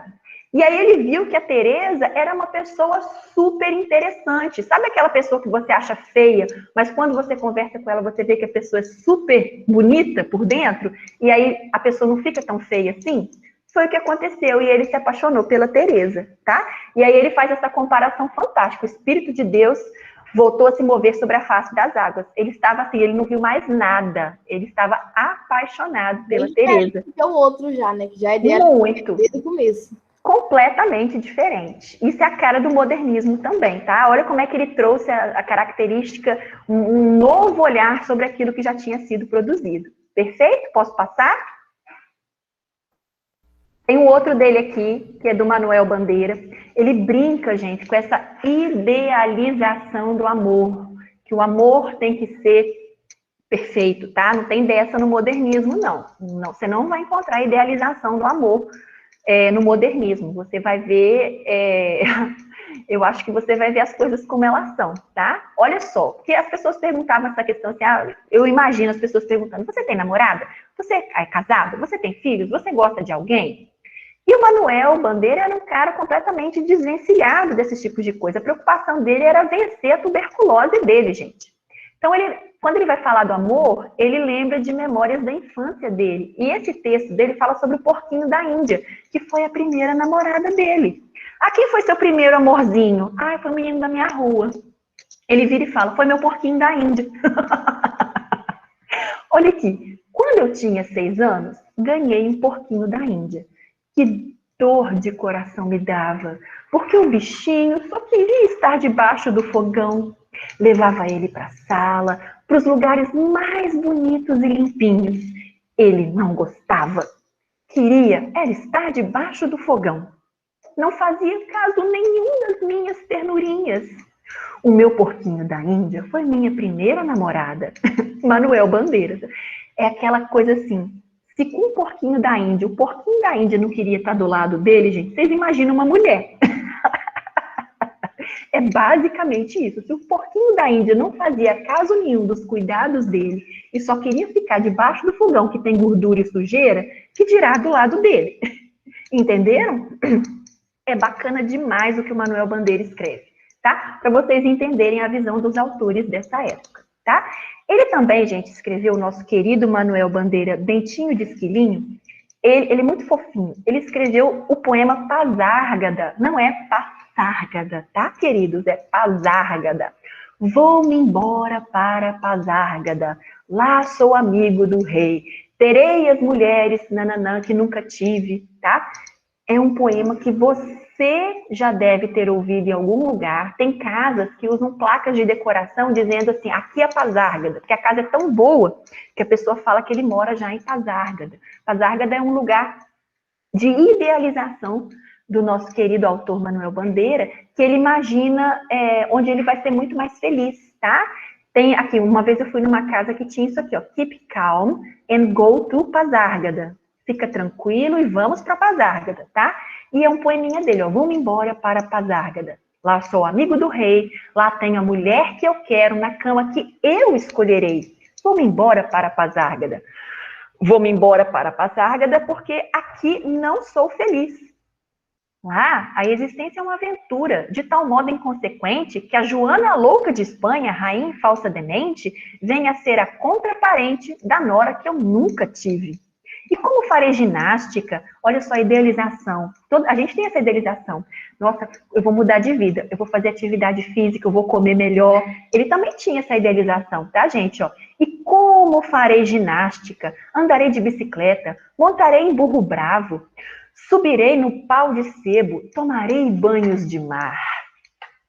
E aí ele viu que a Teresa era uma pessoa super interessante. Sabe aquela pessoa que você acha feia, mas quando você conversa com ela, você vê que a pessoa é super bonita por dentro? E aí a pessoa não fica tão feia assim? Foi o que aconteceu e ele se apaixonou pela Teresa, tá? E aí ele faz essa comparação fantástica. O Espírito de Deus voltou a se mover sobre a face das águas. Ele estava assim, ele não viu mais nada. Ele estava apaixonado pela Teresa.
É o outro já, né? Que já é dela
muito.
Desde o começo.
Completamente diferente. Isso é a cara do modernismo também, tá? Olha como é que ele trouxe a característica, um novo olhar sobre aquilo que já tinha sido produzido. Perfeito? Posso passar? Tem um outro dele aqui, que é do Manuel Bandeira. Ele brinca, gente, com essa idealização do amor, que o amor tem que ser perfeito, tá? Não tem dessa no modernismo, não. Você não vai encontrar a idealização do amor no modernismo. Você vai ver, eu acho que você vai ver as coisas como elas são, tá? Olha só, porque as pessoas perguntavam essa questão assim, eu imagino as pessoas perguntando, você tem namorada? Você é casado? Você tem filhos? Você gosta de alguém? E o Manuel Bandeira era um cara completamente desvencilhado desses tipos de coisa. A preocupação dele era vencer a tuberculose dele, gente. Então, quando ele vai falar do amor, ele lembra de memórias da infância dele. E esse texto dele fala sobre o porquinho da Índia, que foi a primeira namorada dele. Ah, quem foi seu primeiro amorzinho? Ah, foi o menino da minha rua. Ele vira e fala, foi meu porquinho da Índia. Olha aqui, quando eu tinha 6 anos, ganhei um porquinho da Índia. Que dor de coração me dava, porque o bichinho só queria estar debaixo do fogão. Levava ele para a sala, para os lugares mais bonitos e limpinhos. Ele não gostava. Queria era estar debaixo do fogão. Não fazia caso nenhum das minhas ternurinhas. O meu porquinho da Índia foi minha primeira namorada. Manuel Bandeiras. É aquela coisa assim, se com o porquinho da Índia não queria estar do lado dele, gente, vocês imaginam uma mulher. É basicamente isso. Se o porquinho da Índia não fazia caso nenhum dos cuidados dele e só queria ficar debaixo do fogão que tem gordura e sujeira, que dirá do lado dele. Entenderam? É bacana demais o que o Manuel Bandeira escreve, tá? Para vocês entenderem a visão dos autores dessa época, tá? Ele também, gente, escreveu o nosso querido Manuel Bandeira, Dentinho de Esquilinho. Ele é muito fofinho. Ele escreveu o poema Pazárgada. Não é Passárgada, tá, queridos? É Pazárgada. Vou-me embora para Pazárgada. Lá sou amigo do rei. Terei as mulheres, nananã, que nunca tive, tá? É um poema que você já deve ter ouvido em algum lugar. Tem casas que usam placas de decoração dizendo assim, aqui é Pazárgada, porque a casa é tão boa que a pessoa fala que ele mora já em Pazárgada. Pazárgada é um lugar de idealização do nosso querido autor Manuel Bandeira, que ele imagina onde ele vai ser muito mais feliz, tá? Tem aqui, uma vez eu fui numa casa que tinha isso aqui, ó, keep calm and go to Pazárgada. Fica tranquilo e vamos para Pazárgada, tá? E é um poeminha dele, ó, vamos embora para Pazárgada. Lá sou amigo do rei, lá tenho a mulher que eu quero, na cama que eu escolherei. Vou-me embora para Pazárgada. Vou-me embora para Pazárgada porque aqui não sou feliz. Lá, a existência é uma aventura, de tal modo inconsequente que a Joana louca de Espanha, rainha falsa demente, vem a ser a contraparente da nora que eu nunca tive. E como farei ginástica? Olha só a idealização. A gente tem essa idealização. Nossa, eu vou mudar de vida, eu vou fazer atividade física, eu vou comer melhor. Ele também tinha essa idealização, tá, gente? Ó. E como farei ginástica? Andarei de bicicleta, montarei em burro bravo, subirei no pau de sebo, tomarei banhos de mar.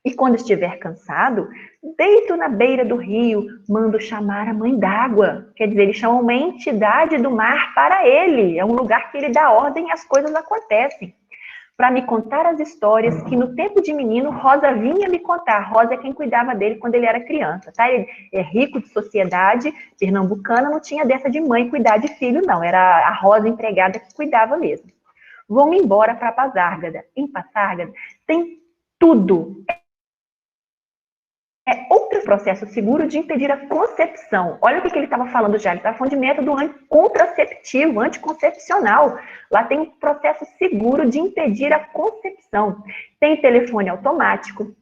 E quando estiver cansado, deito na beira do rio, mando chamar a mãe d'água. Quer dizer, ele chama uma entidade do mar para ele. É um lugar que ele dá ordem e as coisas acontecem. Para me contar as histórias que no tempo de menino Rosa vinha me contar. Rosa é quem cuidava dele quando ele era criança, tá? Ele é rico de sociedade pernambucana, não tinha dessa de mãe cuidar de filho, não. Era a Rosa empregada que cuidava mesmo. Vou-me embora para Pazárgada. Em Pazárgada tem tudo. É outro processo seguro de impedir a concepção. Olha o que ele estava falando já. Ele estava falando de método contraceptivo, anticoncepcional. Lá tem um processo seguro de impedir a concepção. Tem telefone automático,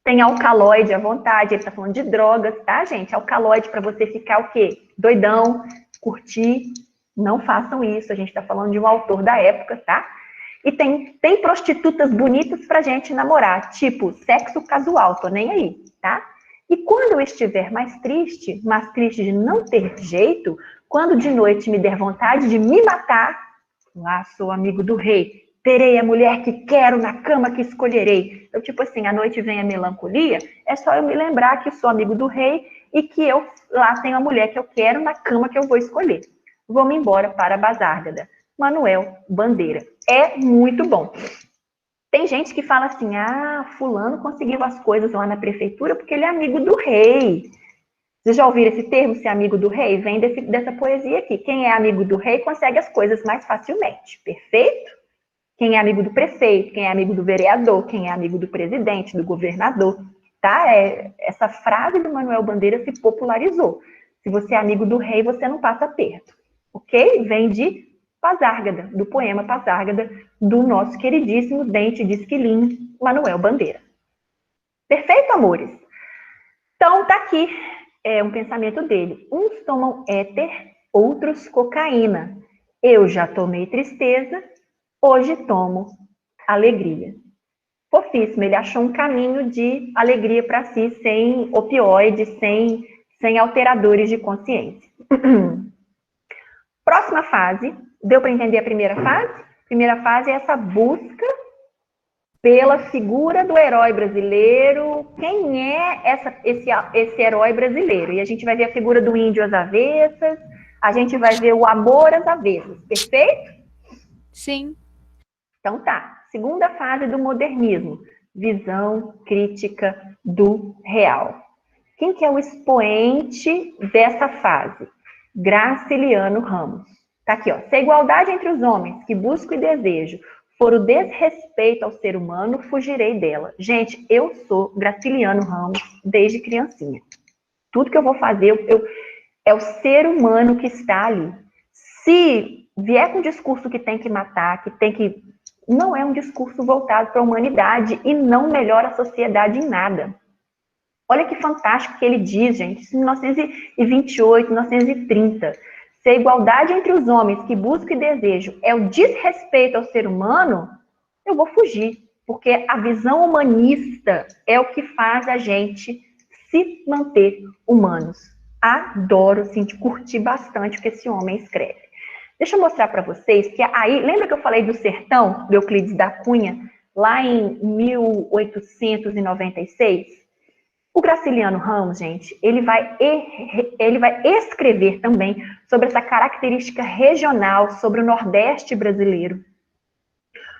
tem alcaloide à vontade. Ele está falando de drogas, tá, gente? Alcaloide para você ficar o quê? Doidão, curtir. Não façam isso. A gente está falando de um autor da época, tá? E tem prostitutas bonitas pra gente namorar, tipo sexo casual, tô nem aí, tá? E quando eu estiver mais triste de não ter jeito, quando de noite me der vontade de me matar, lá sou amigo do rei, terei a mulher que quero na cama que escolherei. Então, tipo assim, à noite vem a melancolia, é só eu me lembrar que sou amigo do rei e que eu lá tenho a mulher que eu quero na cama que eu vou escolher. Vou-me embora para Pazárgada. Manuel Bandeira. É muito bom. Tem gente que fala assim, fulano conseguiu as coisas lá na prefeitura porque ele é amigo do rei. Vocês já ouviram esse termo, ser amigo do rei? Vem dessa poesia aqui. Quem é amigo do rei consegue as coisas mais facilmente. Perfeito? Quem é amigo do prefeito, quem é amigo do vereador, quem é amigo do presidente, do governador. Tá? Essa frase do Manuel Bandeira se popularizou. Se você é amigo do rei, você não passa perto. Ok? Vem de Pazárgada, do poema Pazárgada, do nosso queridíssimo Dente de Esquilinho, Manuel Bandeira. Perfeito, amores? Então, tá aqui um pensamento dele. Uns tomam éter, outros cocaína. Eu já tomei tristeza, hoje tomo alegria. Fofíssimo, ele achou um caminho de alegria para si, sem opioides, sem alteradores de consciência. Próxima fase. Deu para entender a primeira fase? A primeira fase é essa busca pela figura do herói brasileiro. Quem é esse herói brasileiro? E a gente vai ver a figura do índio às avessas, A gente vai ver o amor às avessas, perfeito?
Sim.
Então tá, segunda fase do modernismo, visão crítica do real. Quem que é o expoente dessa fase? Graciliano Ramos. Tá aqui, ó. Se a igualdade entre os homens que busco e desejo for o desrespeito ao ser humano, fugirei dela. Gente, eu sou Graciliano Ramos desde criancinha. Tudo que eu vou fazer, é o ser humano que está ali. Se vier com um discurso que tem que matar, que tem que... Não é um discurso voltado para a humanidade e não melhora a sociedade em nada. Olha que fantástico que ele diz, gente, em 1928, 1930. Se a igualdade entre os homens que busco e desejo é o desrespeito ao ser humano, eu vou fugir, porque a visão humanista é o que faz a gente se manter humanos. Adoro, assim, curti bastante o que esse homem escreve. Deixa eu mostrar para vocês que aí, lembra que eu falei do Sertão, do Euclides da Cunha, lá em 1896? O Graciliano Ramos, gente, ele vai escrever também sobre essa característica regional, sobre o Nordeste brasileiro.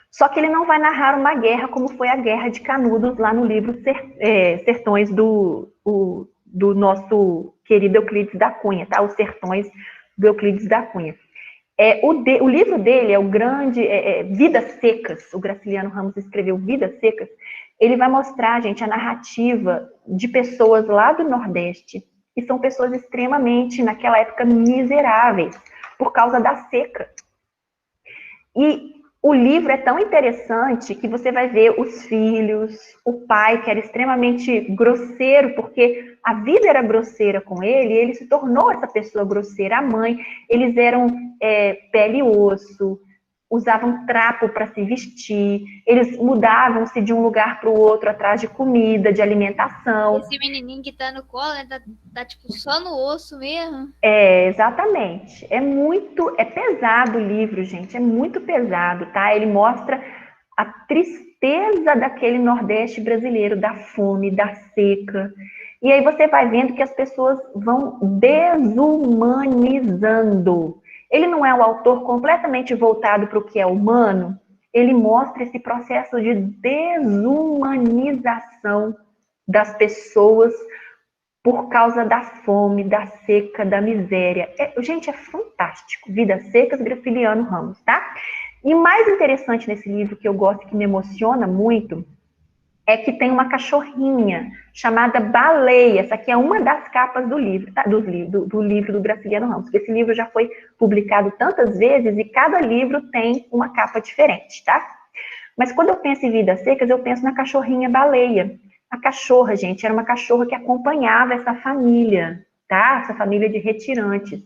Só que ele não vai narrar uma guerra como foi a Guerra de Canudos, lá no livro Sertões do nosso querido Euclides da Cunha, tá? Os Sertões do Euclides da Cunha. O livro dele é o grande Vidas Secas. O Graciliano Ramos escreveu Vidas Secas. Ele vai mostrar, gente, a narrativa de pessoas lá do Nordeste, que são pessoas extremamente, naquela época, miseráveis, por causa da seca. E o livro é tão interessante que você vai ver os filhos, o pai, que era extremamente grosseiro, porque a vida era grosseira com ele, e ele se tornou essa pessoa grosseira. A mãe, eles eram pele e osso, usavam trapo para se vestir, eles mudavam-se de um lugar para o outro atrás de comida, de alimentação.
Esse menininho que tá no colo, né, tá tipo só no osso mesmo.
Exatamente. É pesado o livro, gente, é muito pesado, tá? Ele mostra a tristeza daquele Nordeste brasileiro, da fome, da seca. E aí você vai vendo que as pessoas vão desumanizando. Ele não é um autor completamente voltado para o que é humano, ele mostra esse processo de desumanização das pessoas por causa da fome, da seca, da miséria. Gente, é fantástico. Vidas Secas, Graciliano Ramos, tá? E mais interessante nesse livro, que eu gosto, que me emociona muito, é que tem uma cachorrinha chamada Baleia. Essa aqui é uma das capas do livro, tá? do livro do Graciliano Ramos. Esse livro já foi publicado tantas vezes e cada livro tem uma capa diferente, tá? Mas quando eu penso em Vidas Secas, eu penso na cachorrinha Baleia. A cachorra, gente, era uma cachorra que acompanhava essa família, tá? Essa família de retirantes.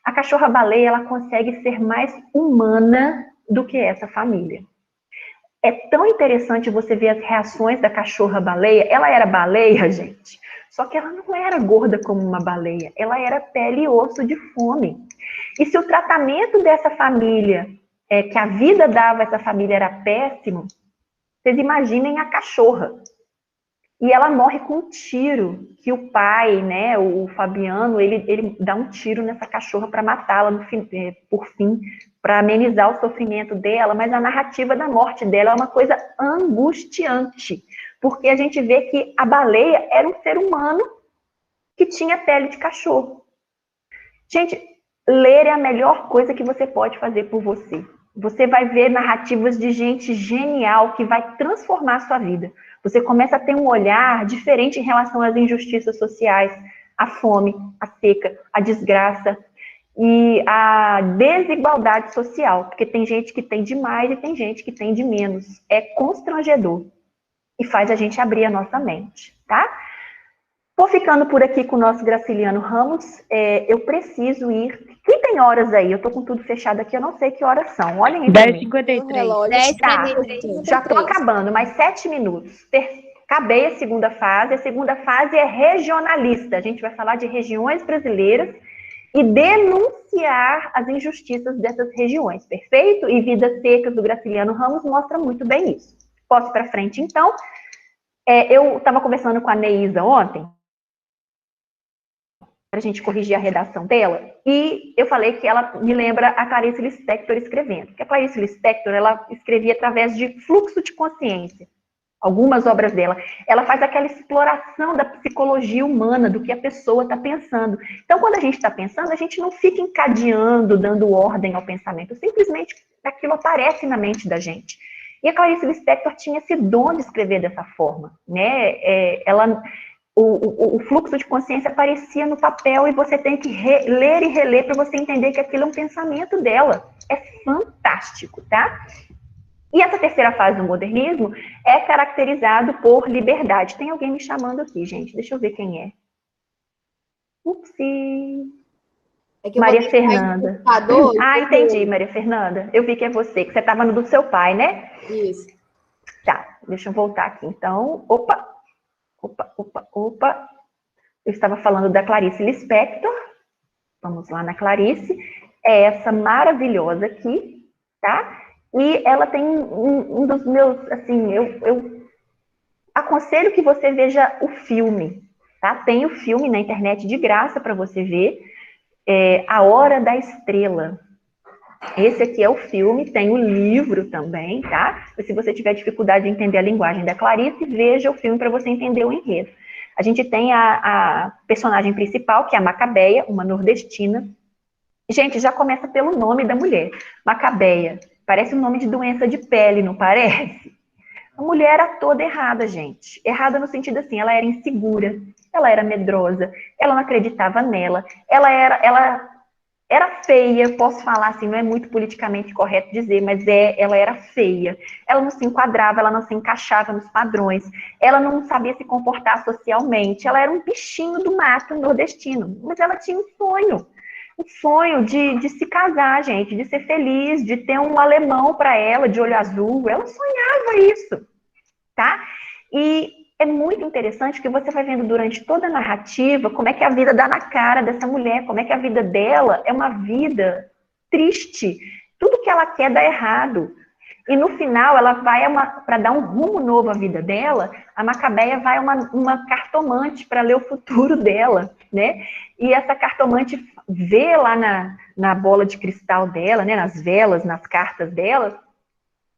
A cachorra Baleia, ela consegue ser mais humana do que essa família. É tão interessante você ver as reações da cachorra baleia. Ela era baleia, gente, só que ela não era gorda como uma baleia. Ela era pele e osso de fome. E se o tratamento dessa família, que a vida dava a essa família, era péssimo, vocês imaginem a cachorra. E ela morre com um tiro, que o pai, né, o Fabiano, ele dá um tiro nessa cachorra para matá-la, por fim, para amenizar o sofrimento dela, mas a narrativa da morte dela é uma coisa angustiante, porque a gente vê que a baleia era um ser humano que tinha pele de cachorro. Gente, ler é a melhor coisa que você pode fazer por você. Você vai ver narrativas de gente genial que vai transformar a sua vida. Você começa a ter um olhar diferente em relação às injustiças sociais, à fome, à seca, à desgraça e à desigualdade social, porque tem gente que tem demais e tem gente que tem de menos. É constrangedor e faz a gente abrir a nossa mente, tá? Vou ficando por aqui com o nosso Graciliano Ramos. Eu preciso ir. Quem tem horas aí? Eu tô com tudo fechado aqui, eu não sei que horas são. Olhem aí pra mim.
10h53.
Tá, já tô acabando, mais 7 minutos. Acabei a segunda fase. A segunda fase é regionalista. A gente vai falar de regiões brasileiras e denunciar as injustiças dessas regiões, perfeito? E Vidas Secas, do Graciliano Ramos, mostra muito bem isso. Posso ir para frente, então? Eu estava conversando com a Neísa ontem, para a gente corrigir a redação dela, e eu falei que ela me lembra a Clarice Lispector escrevendo. Porque a Clarice Lispector, ela escrevia através de fluxo de consciência. Algumas obras dela, ela faz aquela exploração da psicologia humana, do que a pessoa está pensando. Então, quando a gente está pensando, a gente não fica encadeando, dando ordem ao pensamento. Simplesmente aquilo aparece na mente da gente. E a Clarice Lispector tinha esse dom de escrever dessa forma, né? O fluxo de consciência aparecia no papel e você tem que ler e reler para você entender que aquilo é um pensamento dela. É fantástico, tá? E essa terceira fase do modernismo é caracterizado por liberdade. Tem alguém me chamando aqui, gente. Deixa eu ver quem é. Upsi.
É que eu
Maria
botei mais no
Fernanda.
computador,
Ah,
entendeu?
entendi, Maria Fernanda. Eu vi que é você, que você estava no do seu pai, né?
Isso.
Tá, deixa eu voltar aqui. Então, opa. Eu estava falando da Clarice Lispector. Vamos lá na Clarice. É essa maravilhosa aqui, tá? E ela tem um dos meus, assim, eu aconselho que você veja o filme, tá? Tem o filme na internet de graça para você ver, A Hora da Estrela. Esse aqui é o filme, tem o livro também, tá? E se você tiver dificuldade de entender a linguagem da Clarice, veja o filme para você entender o enredo. A gente tem a personagem principal, que é a Macabeia, uma nordestina. Gente, já começa pelo nome da mulher. Macabeia. Parece um nome de doença de pele, não parece? A mulher era toda errada, gente. Errada no sentido assim, ela era insegura, ela era medrosa, ela não acreditava nela, ela era feia, posso falar assim, não é muito politicamente correto dizer, mas ela era feia. Ela não se enquadrava, ela não se encaixava nos padrões, ela não sabia se comportar socialmente, ela era um bichinho do mato nordestino, mas ela tinha um sonho de se casar, gente, de ser feliz, de ter um alemão para ela, de olho azul, ela sonhava isso, tá? E é muito interessante que você vai vendo durante toda a narrativa como é que a vida dá na cara dessa mulher, como é que a vida dela é uma vida triste. Tudo que ela quer dá errado. E no final, ela vai para dar um rumo novo à vida dela, a Macabeia vai uma cartomante para ler o futuro dela, né? E essa cartomante vê lá na bola de cristal dela, né, nas velas, nas cartas dela,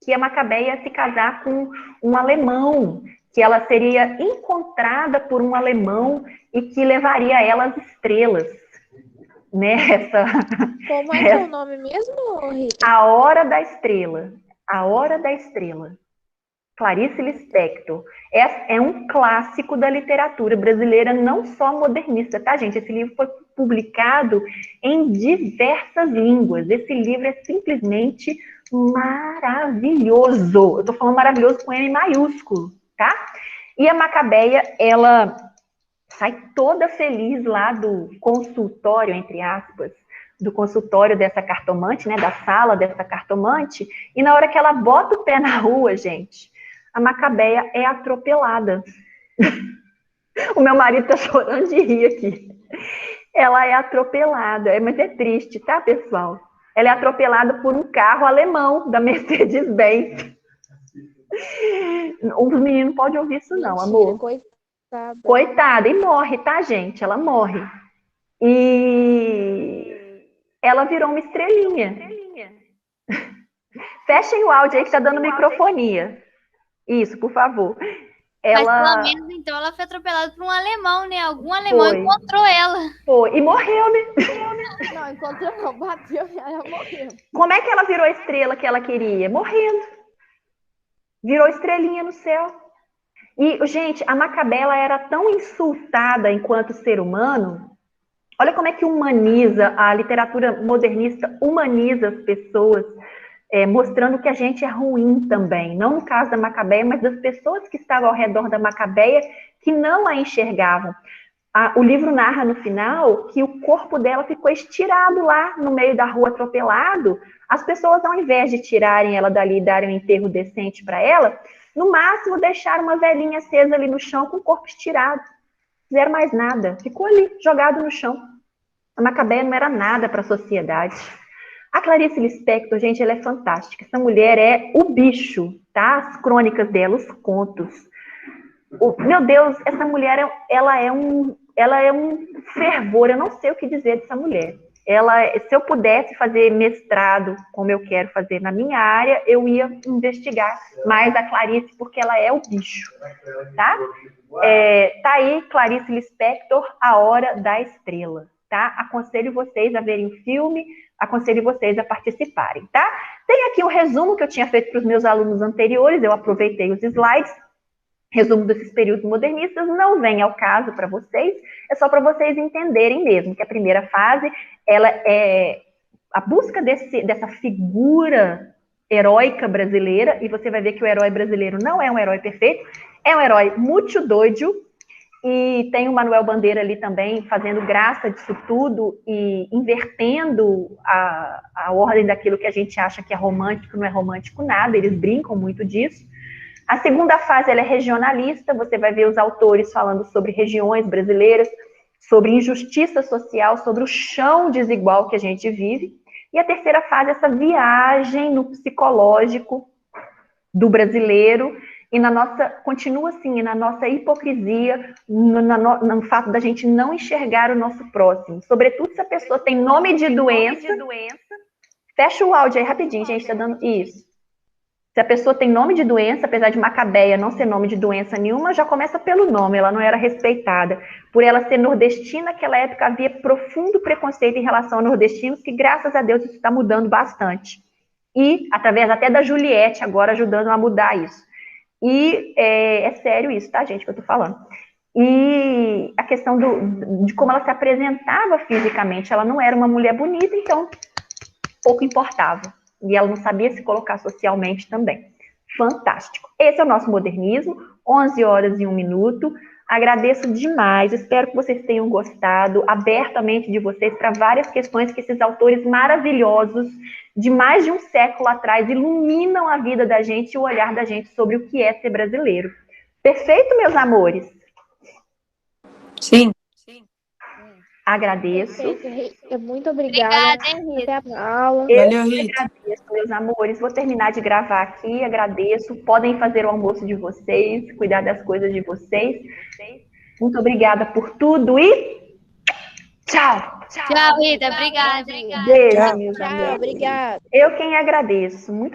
que a Macabeia ia se casar com um alemão, que ela seria encontrada por um alemão e que levaria ela às estrelas. Nessa.
Como é que é o nome mesmo, Rita?
A Hora da Estrela. A Hora da Estrela. Clarice Lispector. É um clássico da literatura brasileira, não só modernista, tá, gente? Esse livro foi publicado em diversas línguas. Esse livro é simplesmente maravilhoso. Eu tô falando maravilhoso com M maiúsculo, tá? E a Macabeia, ela sai toda feliz lá do consultório, entre aspas, do consultório dessa cartomante, né, da sala dessa cartomante, e na hora que ela bota o pé na rua, gente, a Macabeia é atropelada. O meu marido tá chorando de rir aqui. Ela é atropelada, mas é triste, tá, pessoal? Ela é atropelada por um carro alemão da Mercedes-Benz. Os meninos não podem ouvir isso não, amor.
Coitada.
Coitada, e morre, tá, gente? Ela morre. E ela virou uma estrelinha. Fechem o áudio aí que tá dando microfonia. Isso, por favor.
Mas pelo menos, então, ela foi atropelada por um alemão, né? Algum alemão
Foi.
encontrou ela.
Foi. E morreu, né?
Não, encontrou não, bateu e ela morreu.
Como é que ela virou a estrela que ela queria? Morrendo. Virou estrelinha no céu. E, gente, a Macabeia era tão insultada enquanto ser humano. Olha como é que humaniza, a literatura modernista humaniza as pessoas, mostrando que a gente é ruim também. Não no caso da Macabeia, mas das pessoas que estavam ao redor da Macabeia que não a enxergavam. O livro narra no final que o corpo dela ficou estirado lá no meio da rua, atropelado. As pessoas, ao invés de tirarem ela dali e darem um enterro decente para ela, no máximo deixaram uma velhinha acesa ali no chão com o corpo estirado. Não fizeram mais nada. Ficou ali, jogado no chão. A Macabeia não era nada para a sociedade. A Clarice Lispector, gente, ela é fantástica. Essa mulher é o bicho, tá? As crônicas dela, os contos. Meu Deus, essa mulher, ela é ela é um fervor, eu não sei o que dizer dessa mulher. Se eu pudesse fazer mestrado, como eu quero fazer na minha área, eu ia investigar mais a Clarice, porque ela é o bicho, tá? Tá aí, Clarice Lispector, A Hora da Estrela, tá? Aconselho vocês a verem o filme, aconselho vocês a participarem, tá? Tem aqui o resumo que eu tinha feito para os meus alunos anteriores, eu aproveitei os slides, resumo desses períodos modernistas, não vem ao caso para vocês, é só para vocês entenderem mesmo que a primeira fase, ela é a busca dessa figura heróica brasileira, e você vai ver que o herói brasileiro não é um herói perfeito, é um herói muito doido, e tem o Manuel Bandeira ali também fazendo graça disso tudo e invertendo a ordem daquilo que a gente acha que é romântico, não é romântico nada, eles brincam muito disso. A segunda fase ela é regionalista, você vai ver os autores falando sobre regiões brasileiras, sobre injustiça social, sobre o chão desigual que a gente vive. E a terceira fase é essa viagem no psicológico do brasileiro e continua assim, na nossa hipocrisia, no fato da gente não enxergar o nosso próximo. Sobretudo se a pessoa tem nome de doença. Fecha o áudio aí rapidinho, gente, tá dando isso. Se a pessoa tem nome de doença, apesar de Macabeia não ser nome de doença nenhuma, já começa pelo nome, ela não era respeitada. Por ela ser nordestina, naquela época havia profundo preconceito em relação a nordestinos, que graças a Deus isso está mudando bastante. E, através até da Juliette, agora ajudando a mudar isso. E é sério isso, tá, gente, que eu tô falando. E a questão de como ela se apresentava fisicamente, ela não era uma mulher bonita, então pouco importava. E ela não sabia se colocar socialmente também. Fantástico. Esse é o nosso modernismo, 11h01. Agradeço demais, espero que vocês tenham gostado, abertamente de vocês, para várias questões que esses autores maravilhosos, de mais de um século atrás, iluminam a vida da gente e o olhar da gente sobre o que é ser brasileiro. Perfeito, meus amores?
Sim.
Agradeço.
Perfeito, muito obrigada.
Obrigada, hein, Rita?
Até a aula.
Valeu, Rita.
Agradeço, meus amores. Vou terminar de gravar aqui, agradeço. Podem fazer o almoço de vocês, cuidar das coisas de vocês. Muito obrigada por tudo e tchau!
Tchau, Rita. Obrigada.
Beijo,
Tchau.
meus
Tchau,
amores.
obrigada.
Eu quem agradeço. Muito